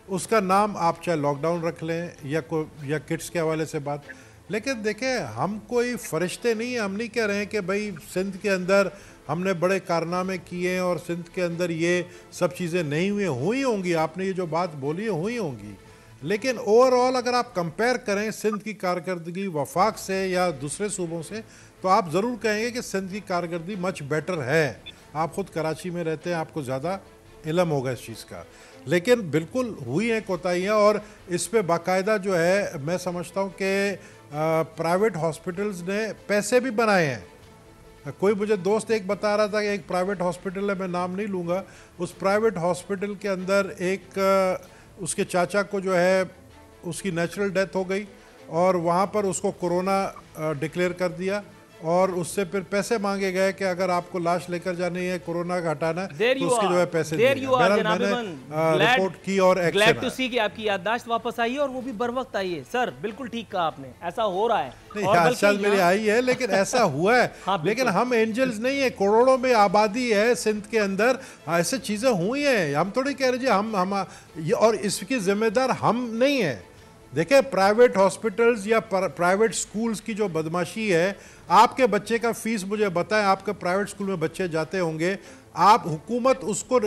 S3: उसका नाम आप चाहे लॉकडाउन रख लें या किट्स के हवाले से बात, लेकिन देखें हम कोई फरिश्ते नहीं हैं। हम नहीं कह रहे हैं कि भाई सिंध के अंदर हमने बड़े कारनामे किए हैं और सिंध के अंदर ये सब चीज़ें नहीं हुई होंगी, आपने ये जो बात बोली है हुई होंगी, लेकिन ओवरऑल अगर आप कंपेयर करें सिंध की कारकर्दगी वफाक से या दूसरे सूबों से, तो आप ज़रूर कहेंगे कि सिंध की कारकर्दगी मच बेटर है। आप ख़ुद कराची में रहते हैं, आपको ज़्यादा इल्म होगा इस चीज़ का। लेकिन बिल्कुल हुई हैं कोताहियाँ, और इस पे बाकायदा जो है मैं समझता हूँ कि प्राइवेट हॉस्पिटल्स ने पैसे भी बनाए हैं। कोई मुझे दोस्त एक बता रहा था कि एक प्राइवेट हॉस्पिटल है, मैं नाम नहीं लूँगा, उस प्राइवेट हॉस्पिटल के अंदर एक उसके चाचा को जो है उसकी नेचुरल डेथ हो गई और वहाँ पर उसको कोरोना डिक्लेयर कर दिया, और उससे फिर पैसे मांगे गए कि अगर आपको लाश लेकर जानी है, कोरोना का हटाना है, तो उसके जो है पैसे दिए। मैंने रिपोर्ट की और
S2: ग्लैड टू सी कि आपकी याददाश्त वापस आई है और वो भी बर वक्त आई है। सर बिल्कुल ठीक कहा आपने, ऐसा हो रहा है।
S3: याददाश्त मेरी आई है लेकिन ऐसा हुआ है। हाँ, लेकिन हम एंजल्स नहीं है, करोड़ों में आबादी है सिंध के अंदर, ऐसे चीजें हुई हैं। हम थोड़ी कह रहे जी हम और इसकी जिम्मेदार हम नहीं है। देखिए प्राइवेट हॉस्पिटल्स या प्राइवेट स्कूल्स की जो बदमाशी है, आपके बच्चे का फीस मुझे बताएं, आपके प्राइवेट स्कूल में बच्चे जाते होंगे, आप हुकूमत उसको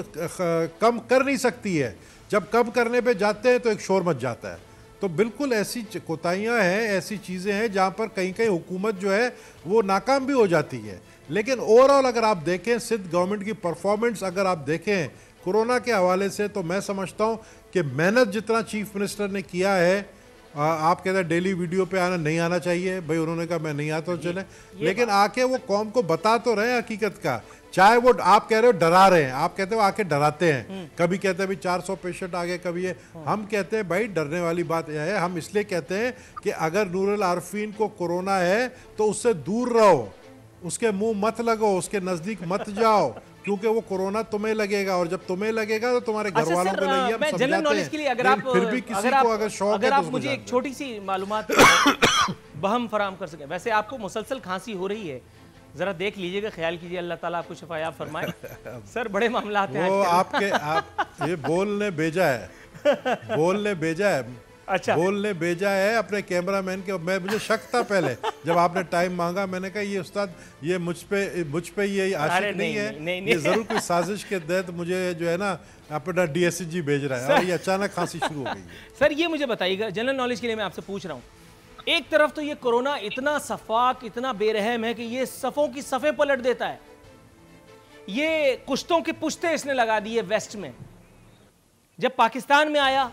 S3: कम कर नहीं सकती है, जब कम करने पे जाते हैं तो एक शोर मच जाता है। तो बिल्कुल ऐसी कोताहियाँ हैं, ऐसी चीज़ें हैं जहाँ पर कहीं कहीं हुकूमत जो है वो नाकाम भी हो जाती है। लेकिन ओवरऑल अगर आप देखें सिंध गवर्नमेंट की परफॉर्मेंस अगर आप देखें कोरोना के हवाले से, तो मैं समझता हूँ कि मेहनत जितना चीफ मिनिस्टर ने किया है, आप कहते हैं डेली वीडियो पे आना नहीं आना चाहिए, भाई उन्होंने कहा मैं नहीं आता तो चले, लेकिन आके वो कौम को बता तो रहे हैं हकीकत का। चाहे वो आप कह रहे हो डरा रहे हैं, आप कहते हो आके डराते हैं, कभी कहते हैं भाई 400 पेशेंट आ गए, कभी ये, हम कहते हैं भाई डरने वाली बात यह है, हम इसलिए कहते हैं कि अगर नूरुल आरफीन को कोरोना है तो उससे दूर रहो, उसके मुंह मत लगो, उसके नजदीक मत जाओ, क्योंकि वो कोरोना तुम्हें लगेगा और जब तुम्हें लगेगा तो तुम्हारे घर वालों पे लगेगा।
S2: मैं जनरल नॉलेज के लिए अगर आप
S3: फिर भी किसी को अगर शौक
S2: अगर आप मुझे एक छोटी सी मालूमात बहम फराम कर सकें। वैसे आपको मुसलसल खांसी हो रही है, जरा देख लीजिएगा, ख्याल कीजिए, अल्लाह ताला आपको शफायाब फरमाए। सर बड़े मामला हैं
S3: वो आप ये बोलने भेजा है
S2: अच्छा,
S3: बोलने भेजा है अपने कैमरामैन के। मुझे शक था पहले जब आपने टाइम मांगा, मैंने कहा ये उस्ताद ये मुझ पे ये आशिक नहीं है, ये जरूर कोई साजिश के तहत मुझे जो है ना अपना DSG भेज रहा है, और ये अचानक खांसी शुरू हो गई है।
S2: सर ये मुझे बताइएगा, जनरल नॉलेज के लिए मैं आपसे पूछ रहा हूँ, एक तरफ तो ये कोरोना इतना सफाक, इतना बेरहम है कि ये सफ़ों की सफ़े पलट देता है, ये कुश्तों की पुश्ते इसने लगा दी है वेस्ट में। जब पाकिस्तान में आया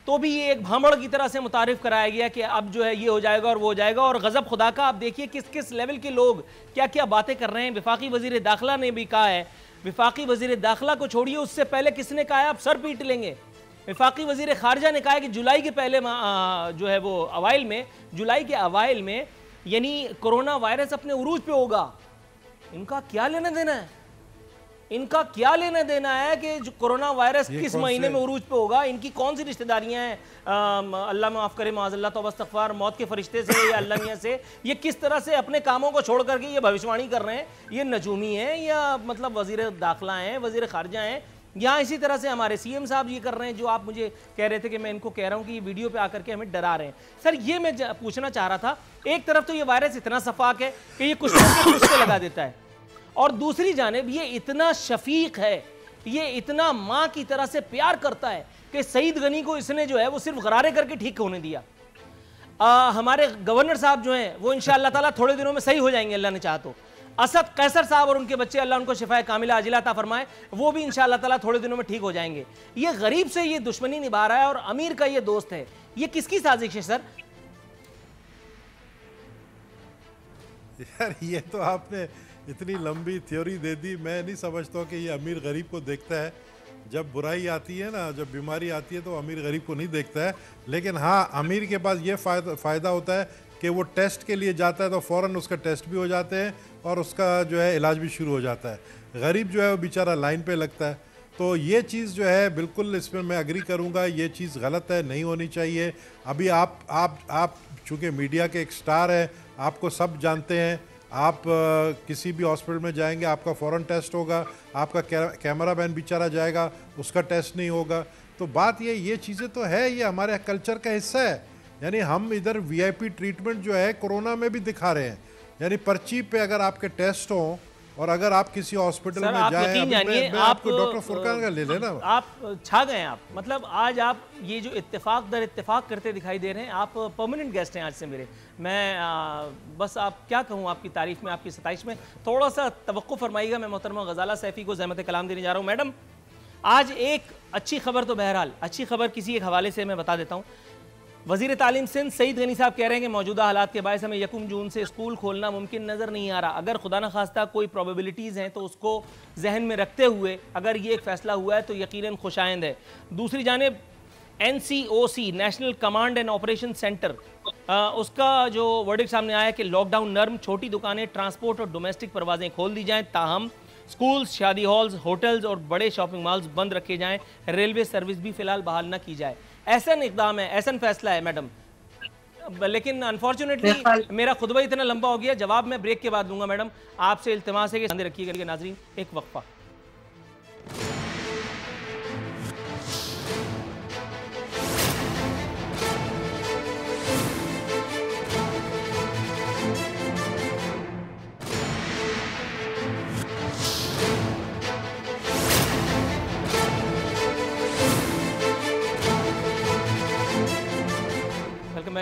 S2: तो भी ये एक भामड़ की तरह से मुतारिफ कराया गया कि अब जो है ये हो जाएगा और वो हो जाएगा, और गजब खुदा का आप देखिए किस किस लेवल के लोग क्या क्या बातें कर रहे हैं। विफाकी वजीर दाखिला ने भी कहा है, विफाकी वजीर दाखिला को छोड़िए, उससे पहले किसने कहा है आप सर पीट लेंगे। वफाकी वजीर खारजा ने कहा है कि जुलाई के पहले जो है वो अवाइल में, जुलाई के अवाइल में यानी कोरोना वायरस अपने उरूज पे होगा। इनका क्या लेना देना है? इनका क्या लेना देना है कि जो कोरोना वायरस किस महीने में उरूज पे होगा? इनकी कौन सी रिश्तेदारियां हैं? अल्लाह माफ़ करे, माज़अल्लाह, तौबा इस्तग़फ़ार, मौत के फरिश्ते से या अल्लाह मियां से? ये किस तरह से अपने कामों को छोड़ करके ये भविष्यवाणी कर रहे हैं? ये नजूमी हैं या मतलब वज़ीर दाखिला हैं, वज़ीर ख़ारजा हैं? यहाँ इसी तरह से हमारे सीएम साहब ये कर रहे हैं जो आप मुझे कह रहे थे कि मैं इनको कह रहा हूँ कि ये वीडियो पे आकर के हमें डरा रहे हैं। सर ये मैं पूछना चाह रहा था, एक तरफ तो ये वायरस इतना सफाक है कि ये कुछ कुछ लगा देता है, और दूसरी जानिब ये इतना शफीक है, ये इतना माँ की तरह से प्यार करता है कि सईद गनी को इसने जो है वो सिर्फ गरारे करके ठीक होने दिया। हमारे गवर्नर साहब जो हैं वो इंशाअल्लाह ताला थोड़े दिनों में सही हो जाएंगे अल्लाह ने चाहा तो। असद कैसर साहब और उनके बच्चे, अल्लाह उनको शिफाए कामिला अजिला अता फरमाए, वो भी इंशाअल्लाह ताला थोड़े दिनों में ठीक हो जाएंगे। ये गरीब से ये दुश्मनी निभा रहा है और अमीर का ये दोस्त है। ये किसकी साजिश है सर?
S3: यार ये तो आपने इतनी लंबी थ्योरी दे दी, मैं नहीं समझता कि ये अमीर गरीब को देखता है। जब बुराई आती है ना, जब बीमारी आती है तो अमीर गरीब को नहीं देखता है। लेकिन हाँ, अमीर के पास ये फ़ायदा होता है कि वो टेस्ट के लिए जाता है तो फ़ौरन उसका टेस्ट भी हो जाते हैं और उसका जो है इलाज भी शुरू हो जाता है। गरीब जो है वो बेचारा लाइन पे लगता है। तो ये चीज़ जो है बिल्कुल इसमें मैं एग्री करूँगा, ये चीज़ गलत है, नहीं होनी चाहिए। अभी आप चूँकि मीडिया के एक स्टार हैं, आपको सब जानते हैं, आप किसी भी हॉस्पिटल में जाएंगे आपका फ़ौरन टेस्ट होगा, आपका कैमरा मैन बेचारा जाएगा उसका टेस्ट नहीं होगा। तो बात ये चीज़ें तो है, ये हमारे कल्चर का हिस्सा है। यानी हम इधर वीआईपी ट्रीटमेंट जो है कोरोना में भी दिखा रहे हैं। यानी पर्ची पे अगर आपके टेस्ट हों और अगर आप किसी हॉस्पिटल में जाएं, आपको डॉक्टर फुरकान का ले लेना,
S2: आप छा गए। आप मतलब आज आप ये जो इत्तेफाक दर इत्तेफाक करते दिखाई दे रहे हैं, आप परमानेंट गेस्ट हैं आज से मेरे। मैं बस आप क्या कहूँ आपकी तारीफ में, आपकी सताइश में। थोड़ा सा तवक्कुफ़ फरमाइएगा, मैं मोहतरमा गजाला सैफ़ी को ज़हमत कलाम देने जा रहा हूँ। मैडम, आज एक अच्छी खबर, तो बहरहाल अच्छी खबर किसी एक हवाले से मैं बता देता हूँ। वज़ीर तालीम सिंध सईद गनी साहब कह रहे हैं कि मौजूदा हालात के बायस हमें 1 जून से स्कूल खोलना मुमकिन नज़र नहीं आ रहा। अगर खुदा न खास्ता कोई प्रोबेबिलिटीज़ हैं तो उसको जहन में रखते हुए अगर ये एक फ़ैसला हुआ है तो यकीनन खुशाइंद है। दूसरी जानिब NCOC, national command and operation centre, उसका जो वर्डिक्ट सामने आया है कि लॉकडाउन नर्म, छोटी दुकानें, ट्रांसपोर्ट और डोमेस्टिक परवाज़ें खोल दी जाएँ, ताहम स्कूल्स, शादी हॉल्स, होटल्स और बड़े शॉपिंग मॉल्स बंद रखे जाएँ, रेलवे सर्विस भी फ़िलहाल बहाल न की जाए। ऐसा इक़दाम है, ऐसा फैसला है मैडम। लेकिन अनफॉर्चुनेटली मेरा खुतबा इतना लंबा हो गया, जवाब मैं ब्रेक के बाद दूंगा। मैडम आपसे इल्तिमास है कि ध्यान रखिएगा। नाज़रीन एक वक्फा।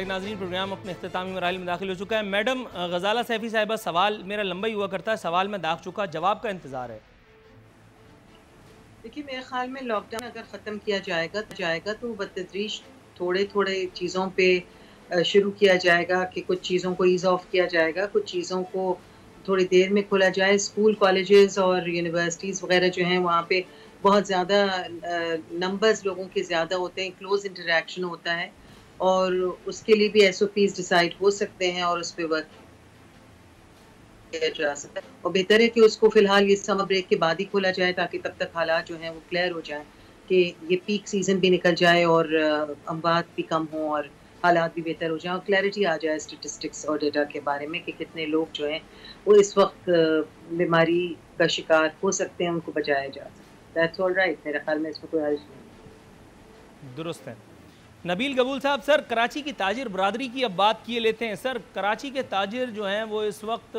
S2: नाज़रीन, प्रोग्राम अपने इख्तितामी मराहिल में दाखिल हो चुका है। मैडम गजाला सैफ़ी साहिबा, सवाल मेरा लंबा ही हुआ करता है, सवाल में दाग चुका, जवाब का इंतज़ार है।
S4: देखिए, मेरे ख्याल में लॉकडाउन अगर ख़त्म किया जाएगा तो बतदरीज थोड़े चीज़ों पे शुरू किया जाएगा कि कुछ चीज़ों को ईज़ ऑफ किया जाएगा, कुछ चीज़ों को थोड़ी देर में खोला जाए। स्कूल, कॉलेजेस और यूनिवर्सिटीज़ वगैरह जो हैं वहाँ पे बहुत ज़्यादा नंबर्स लोगों के ज़्यादा होते हैं, क्लोज इंटरेक्शन होता है और उसके लिए भी SOPs डिसाइड हो सकते हैं और उस पर वर्क किया जा सकता है। और बेहतर है कि उसको फ़िलहाल ये समर ब्रेक के बाद ही खोला जाए ताकि तब तक हालात जो हैं वो क्लियर हो जाए, कि ये पीक सीज़न भी निकल जाए और अमवात भी कम हो और हालात भी बेहतर हो जाए और क्लैरिटी आ जाए स्टेटिस्टिक्स और डेटा के बारे में कि कितने लोग जो हैं वो इस वक्त बीमारी का शिकार हो सकते हैं, उनको बचाया जा सकता है। दैट्स ऑल राइट, मेरे ख्याल में इसमें कोई हर्ज नहीं।
S2: दुरुस्त है। नबील कबूल साहब, सर कराची की ताजिर बरादरी की अब बात किए लेते हैं। सर कराची के ताजिर जो हैं वो इस वक्त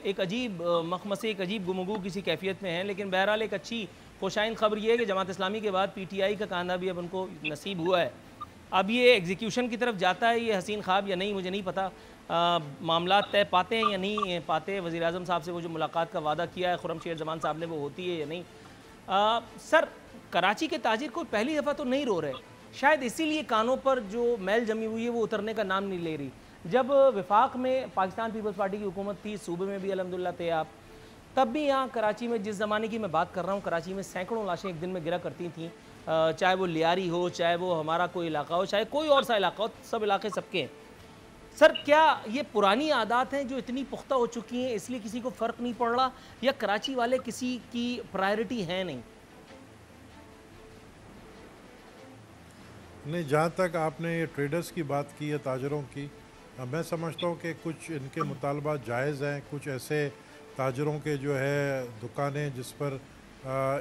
S2: एक अजीब मखमसे, एक अजीब गुमगू किसी कैफियत में हैं, लेकिन बहरहाल एक अच्छी खुशाइन खबर ये है कि जमात इस्लामी के बाद PTI का कांधा भी अब उनको नसीब हुआ है। अब ये एग्जीक्यूशन की तरफ जाता है ये हसीन ख्वाब या नहीं, मुझे नहीं पता। मामला तय पाते हैं या नहीं पाते। वज़ीर आज़म साहब से वो जो मुलाकात का वादा किया है खुर्रमशेर जमान साहब ने, वो होती है या नहीं। सर कराची के ताजिर को पहली दफ़ा तो नहीं रो रहे, शायद इसीलिए कानों पर जो मैल जमी हुई है वो उतरने का नाम नहीं ले रही। जब वफाक में पाकिस्तान पीपल्स पार्टी की हुकूमत थी, सूबे में भी अल्हम्दुलिल्लाह थे आप, तब भी यहाँ कराची में, जिस ज़माने की मैं बात कर रहा हूँ, कराची में सैकड़ों लाशें एक दिन में गिरा करती थीं। चाहे वो लियारी हो, चाहे वो हमारा कोई इलाका हो, चाहे कोई और सा इलाका हो, सब इलाके सबके हैं। सर क्या ये पुरानी आदत हैं जो इतनी पुख्ता हो चुकी हैं इसलिए किसी को फ़र्क नहीं पड़ रहा, या कराची वाले किसी की प्रायोरिटी है नहीं?
S3: नहीं, जहाँ तक आपने ये ट्रेडर्स की बात की है, ताजरों की, मैं समझता हूँ कि कुछ इनके मुतालबात जायज़ हैं। कुछ ऐसे ताजरों के जो है दुकानें जिस पर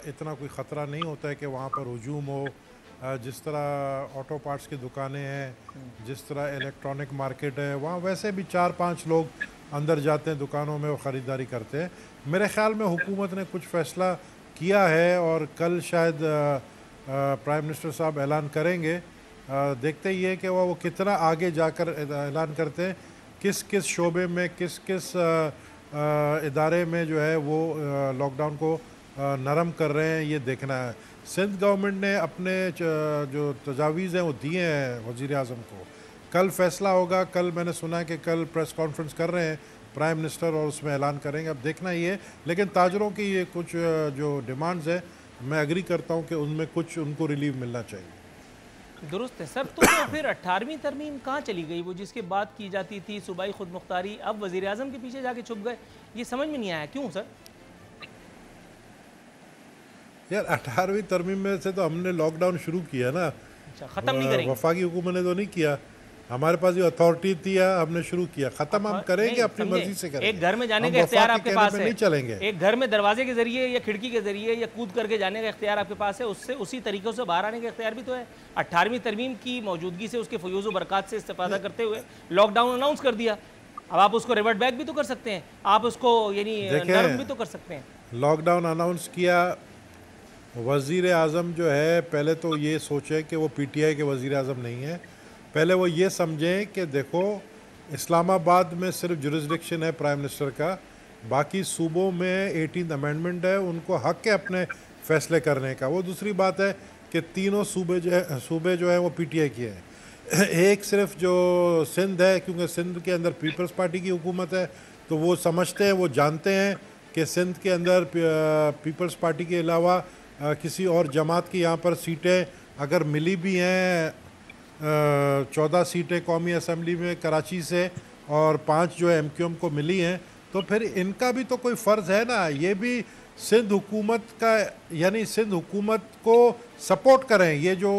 S3: इतना कोई ख़तरा नहीं होता है कि वहाँ पर हुजूम हो, जिस तरह ऑटो पार्ट्स की दुकानें हैं, जिस तरह इलेक्ट्रॉनिक मार्केट है, वहाँ वैसे भी 4-5 लोग अंदर जाते हैं दुकानों में, वो ख़रीदारी करते हैं। मेरे ख़्याल में हुकूमत ने कुछ फ़ैसला किया है और कल शायद प्राइम मिनिस्टर साहब ऐलान करेंगे। देखते ही है कि वो कितना आगे जाकर ऐलान करते हैं, किस किस शोबे में, किस किस इदारे में जो है वो लॉकडाउन को नरम कर रहे हैं, ये देखना है। सिंध गवर्नमेंट ने अपने जो तजावीज़ हैं वो दिए हैं वज़ीर आज़म को। कल फ़ैसला होगा। कल मैंने सुना है कि कल प्रेस कॉन्फ्रेंस कर रहे हैं प्राइम मिनिस्टर और उसमें ऐलान करेंगे। अब देखना ही है। लेकिन ताजरों की ये कुछ जो डिमांड्स हैं, मैं एग्री करता हूँ कि उनमें कुछ उनको रिलीफ मिलना चाहिए।
S2: दुरुस्त है सर। तो फिर 18वीं तरमीम कहाँ चली गई? वो जिसके बात की जाती थी सूबाई खुद मुख्तारी, अब वज़ीर आज़म के पीछे जाके छुप गए। ये समझ में नहीं आया क्यों सर?
S3: यार 18वीं तरमीम में से तो हमने लॉकडाउन शुरू किया ना।
S2: अच्छा, ख़त्म नहीं करेंगे?
S3: वफाकी हुकूमत ने तो नहीं किया। हमारे पास ये अथॉरिटी थी, हमने शुरू किया। ख़त्म हम करेंगे, अपनी मर्जी से करेंगे।
S2: एक घर में जाने का इख्तियार आपके पास है,
S3: नहीं चलेंगे।
S2: एक घर में दरवाजे के जरिए या खिड़की के जरिए या कूद करके जाने का इख्तियार आपके पास है, उससे उसी तरीक़ों से बाहर आने का इख्तियार भी तो है। 18वीं तरमीम की मौजूदगी से, उसके फ़यूज़ व बरक़ात से इस्तेफ़ादा करते हुए लॉकडाउन अनाउंस कर दिया। अब आप उसको रिवर्ट बैक भी तो कर सकते हैं, आप उसको यानी नरम भी तो कर सकते हैं।
S3: लॉकडाउन अनाउंस किया, वज़ीर आज़म जो है पहले तो ये सोचे कि वो PTI के वज़ीर आज़म नहीं है। पहले वो ये समझें कि देखो, इस्लामाबाद में सिर्फ जुरिस्डिक्शन है प्राइम मिनिस्टर का, बाकी सूबों में 18th अमेंडमेंट है, उनको हक़ है अपने फ़ैसले करने का। वो दूसरी बात है कि तीनों सूबे जो है वो PTI के हैं। एक सिर्फ जो सिंध है, क्योंकि सिंध के अंदर पीपल्स पार्टी की हुकूमत है, तो वो समझते हैं, वो जानते हैं कि सिंध के अंदर पीपल्स पार्टी के अलावा किसी और जमात की यहाँ पर सीटें अगर मिली भी हैं, 14 सीटें कौमी असम्बली में कराची से और 5 जो है MQM को मिली हैं, तो फिर इनका भी तो कोई फ़र्ज़ है ना, ये भी सिंध हुकूमत का, यानी सिंध हुकूमत को सपोर्ट करें। ये जो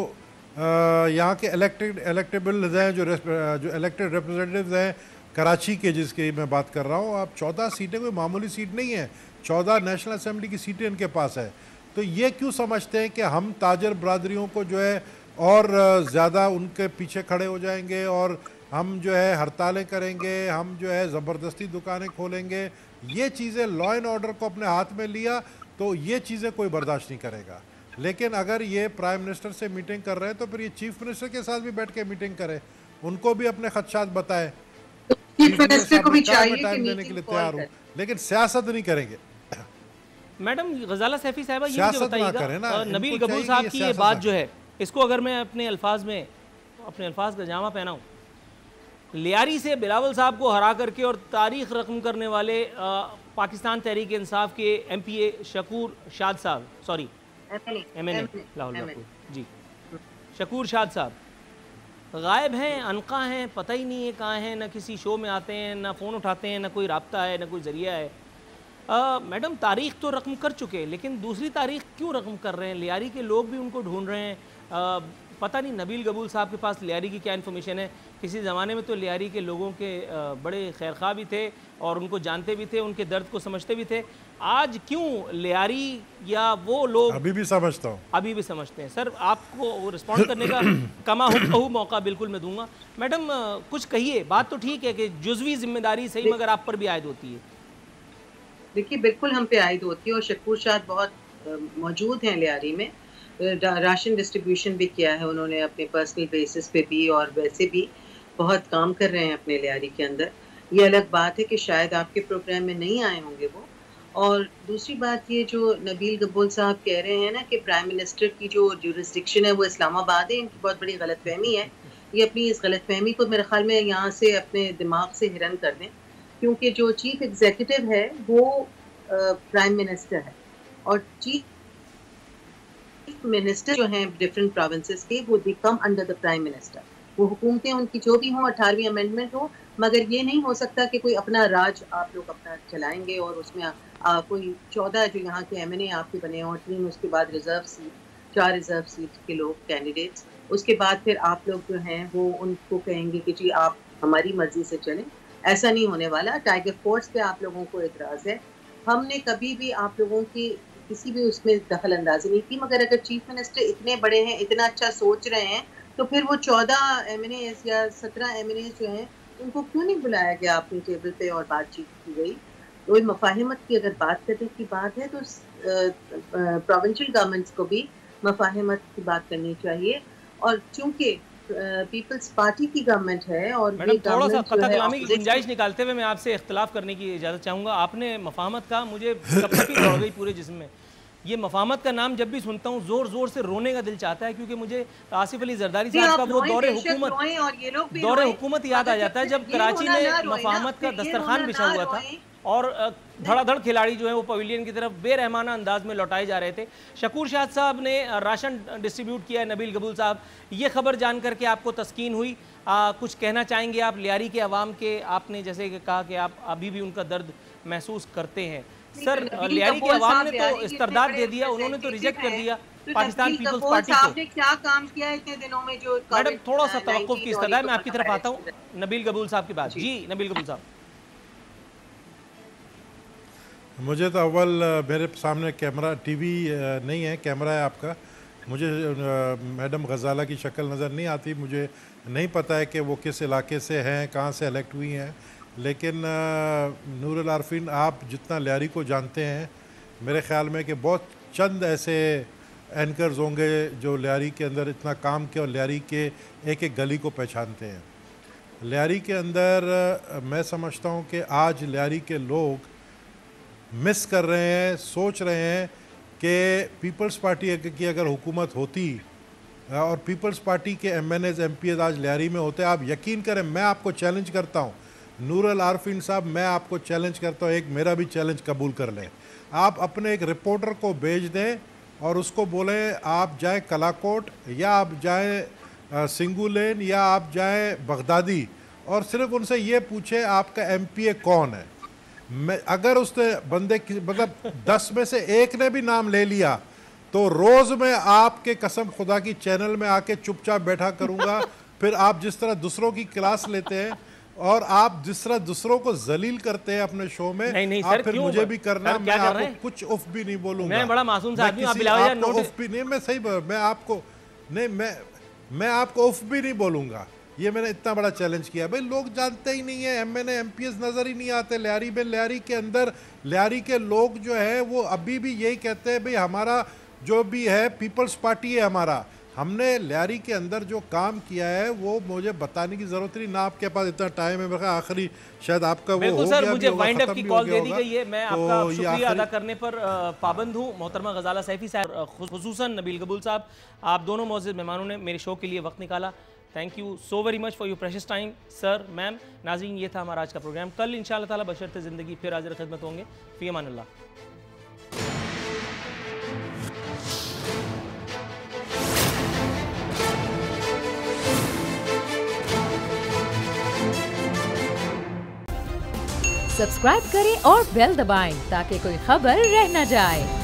S3: यहाँ के इलेक्टेबल्स हैं, जो इलेक्टेड रिप्रेजेंटेटिव्स हैं कराची के, जिसकी मैं बात कर रहा हूँ, अब 14 सीटें कोई मामूली सीट नहीं है, 14 नेशनल असम्बली की सीटें इनके पास है। तो ये क्यों समझते हैं कि हम ताजर बरादरियों को जो है और ज़्यादा उनके पीछे खड़े हो जाएंगे और हम जो है हड़तालें करेंगे, हम जो है ज़बरदस्ती दुकानें खोलेंगे। ये चीज़ें लॉ एंड ऑर्डर को अपने हाथ में लिया तो ये चीज़ें कोई बर्दाश्त नहीं करेगा। लेकिन अगर ये प्राइम मिनिस्टर से मीटिंग कर रहे हैं तो फिर ये चीफ मिनिस्टर के साथ भी बैठ के मीटिंग करें, उनको भी अपने खदशात बताएं।
S4: चीफ मिनिस्टर को भी चाहिए
S3: टाइम देने के लिए तैयार हूँ, लेकिन सियासत नहीं करेंगे।
S2: मैडम गजाला सैफी साहिबा, ये मुझे बताइएगा, नबील कबूल साहब की ये बात जो है, इसको अगर मैं अपने अल्फाज का जामा पहनाऊँ, लियारी से बिलावल साहब को हरा करके और तारीख रकम करने वाले पाकिस्तान तहरीक इंसाफ के MPA शकूर शाद साहब, सॉरी MNA लाहौल जी, शकूर शाद साहब गायब हैं, अनका हैं, पता ही नहीं है कहाँ हैं, ना किसी शो में आते हैं, ना फ़ोन उठाते हैं, ना कोई राब्ता है, ना कोई ज़रिया है। मैडम तारीख़ तो रकम कर चुके, लेकिन दूसरी तारीख़ क्यों रकम कर रहे हैं? लियारी के लोग भी उनको ढूंढ रहे हैं। पता नहीं नबील कबूल साहब के पास लियारी की क्या इन्फॉर्मेशन है। किसी ज़माने में तो लियारी के लोगों के बड़े खैरखा भी थे और उनको जानते भी थे, उनके दर्द को समझते भी थे। आज क्यों लियारी या वो लोग,
S3: अभी भी समझता हूँ,
S2: अभी भी समझते हैं? सर आपको रिस्पॉन्ड करने का कमा हुबहू मौका बिल्कुल मैं दूंगा। मैडम कुछ कहिए, बात तो ठीक है कि जुज़वी जिम्मेदारी सही मगर आप पर भी आयद होती है।
S4: देखिए बिल्कुल हम पे आयद होती है और शकूर शाद बहुत मौजूद हैं लियारी में, राशन डिस्ट्रीब्यूशन भी किया है उन्होंने अपने पर्सनल बेसिस पे भी, और वैसे भी बहुत काम कर रहे हैं अपने लियारी के अंदर। ये अलग बात है कि शायद आपके प्रोग्राम में नहीं आए होंगे वो। और दूसरी बात ये जो नबील कबूल साहब कह रहे हैं ना कि प्राइम मिनिस्टर की जो जुरिस्डिक्शन है वो इस्लामाबाद है, इनकी बहुत बड़ी गलतफहमी है। ये अपनी इस गलतफहमी को मेरे ख्याल में यहाँ से अपने दिमाग से हिरन कर दें, क्योंकि जो चीफ एग्जीक्यूटिव है वो प्राइम मिनिस्टर है और चीफ चीफ मिनिस्टर जो हैं डिफरेंट प्रोविंसेस के, वो they come under the prime minister. वो हुकूमतें उनकी जो भी हों, 18वीं अमेंडमेंट हो, मगर ये नहीं हो सकता कि कोई अपना राज आप लोग अपना चलाएंगे और उसमें कोई 14 जो यहाँ के MNA आपके बने हों, 3 उसके बाद रिजर्व सीट, 4 रिजर्व सीट के लोग कैंडिडेट्स, उसके बाद फिर आप लोग जो हैं वो उनको कहेंगे कि जी आप हमारी मर्जी से चलें। ऐसा नहीं होने वाला। टाइगर फोर्स पे आप लोगों को एतराज़ है। हमने कभी भी आप लोगों की किसी भी उसमें दखल अंदाजी नहीं की, मगर अगर चीफ मिनिस्टर इतने बड़े हैं, इतना अच्छा सोच रहे हैं, तो फिर वो 14 MNAs या 17 MNAs जो हैं उनको क्यों नहीं बुलाया गया अपनी टेबल पे और बातचीत की गई? तो मफाहिमत की अगर बात करने की बात है तो प्रोविंशियल गवर्नमेंट्स को भी मफाहिमत की बात करनी चाहिए। और चूंकि पीपल्स पार्टी की गवर्नमेंट है और
S2: मैडम थोड़ा सा कथा कलामी की गुंजाइश निकालते हुए मैं आपसे इख्तिलाफ करने की इजाज़त चाहूँगा। आपने मफाहमत कहा, मुझे कपकपी दौड़ गई पूरे जिस्म में। ये मफाहमत का नाम जब भी सुनता हूँ जोर जोर से रोने का दिल चाहता है, क्योंकि मुझे आसिफ अली जरदारी साहब का वो दौरे हुकूमत याद आ जाता है, जब कराची में मफाहमत का दस्तरखान बिछा हुआ था और धड़ाधड़ खिलाड़ी जो है वो पवेलियन की तरफ बेरहमाना अंदाज में लौटाए जा रहे थे। शकूर शाह साहब ने राशन डिस्ट्रीब्यूट किया है, नबील कबूल साहब, ये खबर जान करके आपको तस्कीन हुई? कुछ कहना चाहेंगे आप लियारी के अवाम के? आपने जैसे कि कहा कि आप अभी भी उनका दर्द महसूस करते हैं। सर, लियारी के अवाम ने तो इस्तरदाद दे दिया, उन्होंने तो रिजेक्ट कर दिया पाकिस्तान पीपल्स पार्टी को।
S4: आपने क्या काम किया है इतने दिनों में? जो
S2: मैडम थोड़ा सा तवक्कुफ की इस्तदा है, मैं आपकी तरफ आता हूँ। नबील कबूल साहब की बात। जी नबील कबूल साहब।
S3: मुझे तो अव्वल मेरे सामने कैमरा टीवी नहीं है, कैमरा है आपका। मुझे मैडम गजाला की शक्ल नज़र नहीं आती। मुझे नहीं पता है कि वो किस इलाके से हैं, कहाँ से इलेक्ट हुई हैं। लेकिन नूरुल आरफीन, आप जितना लियारी को जानते हैं, मेरे ख़्याल में कि बहुत चंद ऐसे एंकर्स होंगे जो लियारी के अंदर इतना काम किया और लियारी के एक एक गली को पहचानते हैं। लियारी के अंदर मैं समझता हूँ कि आज लियारी के लोग मिस कर रहे हैं, सोच रहे हैं कि पीपल्स पार्टी की अगर हुकूमत होती और पीपल्स पार्टी के MNAs MPs आज लियारी में होते, आप यकीन करें, मैं आपको चैलेंज करता हूँ नूरुल आरफीन साहब, मैं आपको चैलेंज करता हूँ, एक मेरा भी चैलेंज कबूल कर लें। आप अपने एक रिपोर्टर को भेज दें और उसको बोलें आप जाएं कलाकोट या आप जाएं सिंगू लेन या आप जाएं बगदादी और सिर्फ उनसे ये पूछे आपका MPA कौन है। मैं अगर उसने बंदे मतलब 10 में से एक ने भी नाम ले लिया तो रोज़ मैं आपके कसम खुदा की चैनल में आके चुपचाप बैठा करूँगा। फिर आप जिस तरह दूसरों की क्लास लेते हैं और आप जिस तरह दूसरों को जलील करते हैं अपने शो में,
S2: नहीं
S3: आप फिर मुझे भी करना। मैं आपको कुछ उफ भी नहीं बोलूँगा।
S2: मैं बड़ा मासूम सा आदमी हूं,
S3: आपको उफ भी नहीं, मैं सही मैं आपको नहीं, मैं आपको उफ भी नहीं बोलूँगा। ये मैंने इतना बड़ा चैलेंज किया। भाई लोग जानते ही नहीं है, MNA MPs नज़र ही नहीं आते लियारी में। लियारी के अंदर लियारी के लोग जो है वो अभी भी यही कहते हैं भाई हमारा जो भी है पीपल्स पार्टी है हमारा। हमने लियारी के अंदर जो काम किया है वो मुझे बताने की ज़रूरत नहीं, ना आपके पास इतना टाइम है। मेरा आखिरी शायद आपका वो हो
S2: सर,
S3: गया,
S2: मुझे वाइंड अप की कॉल दे दी गई है। मैं
S3: तो
S2: आपका शुक्रिया अदा करने पर पाबंद हूँ। मोहतरमा गजाला सैफी साहब, खुसूसन नबील कबूल साहब, आप दोनों मौजूद मेहमानों ने मेरे शो के लिए वक्त निकाला। Thank you so very much for your precious time sir, ma'am. नाज़रीन, ये था हमारा आज का प्रोग्राम। कल इंशाअल्लाह ताला बशर्ते ज़िंदगी फिर हाज़िर खिदमत होंगे। फ़ी अमानिल्लाह।
S1: सब्सक्राइब करें और बेल दबाएं ताकि कोई खबर रह न जाए।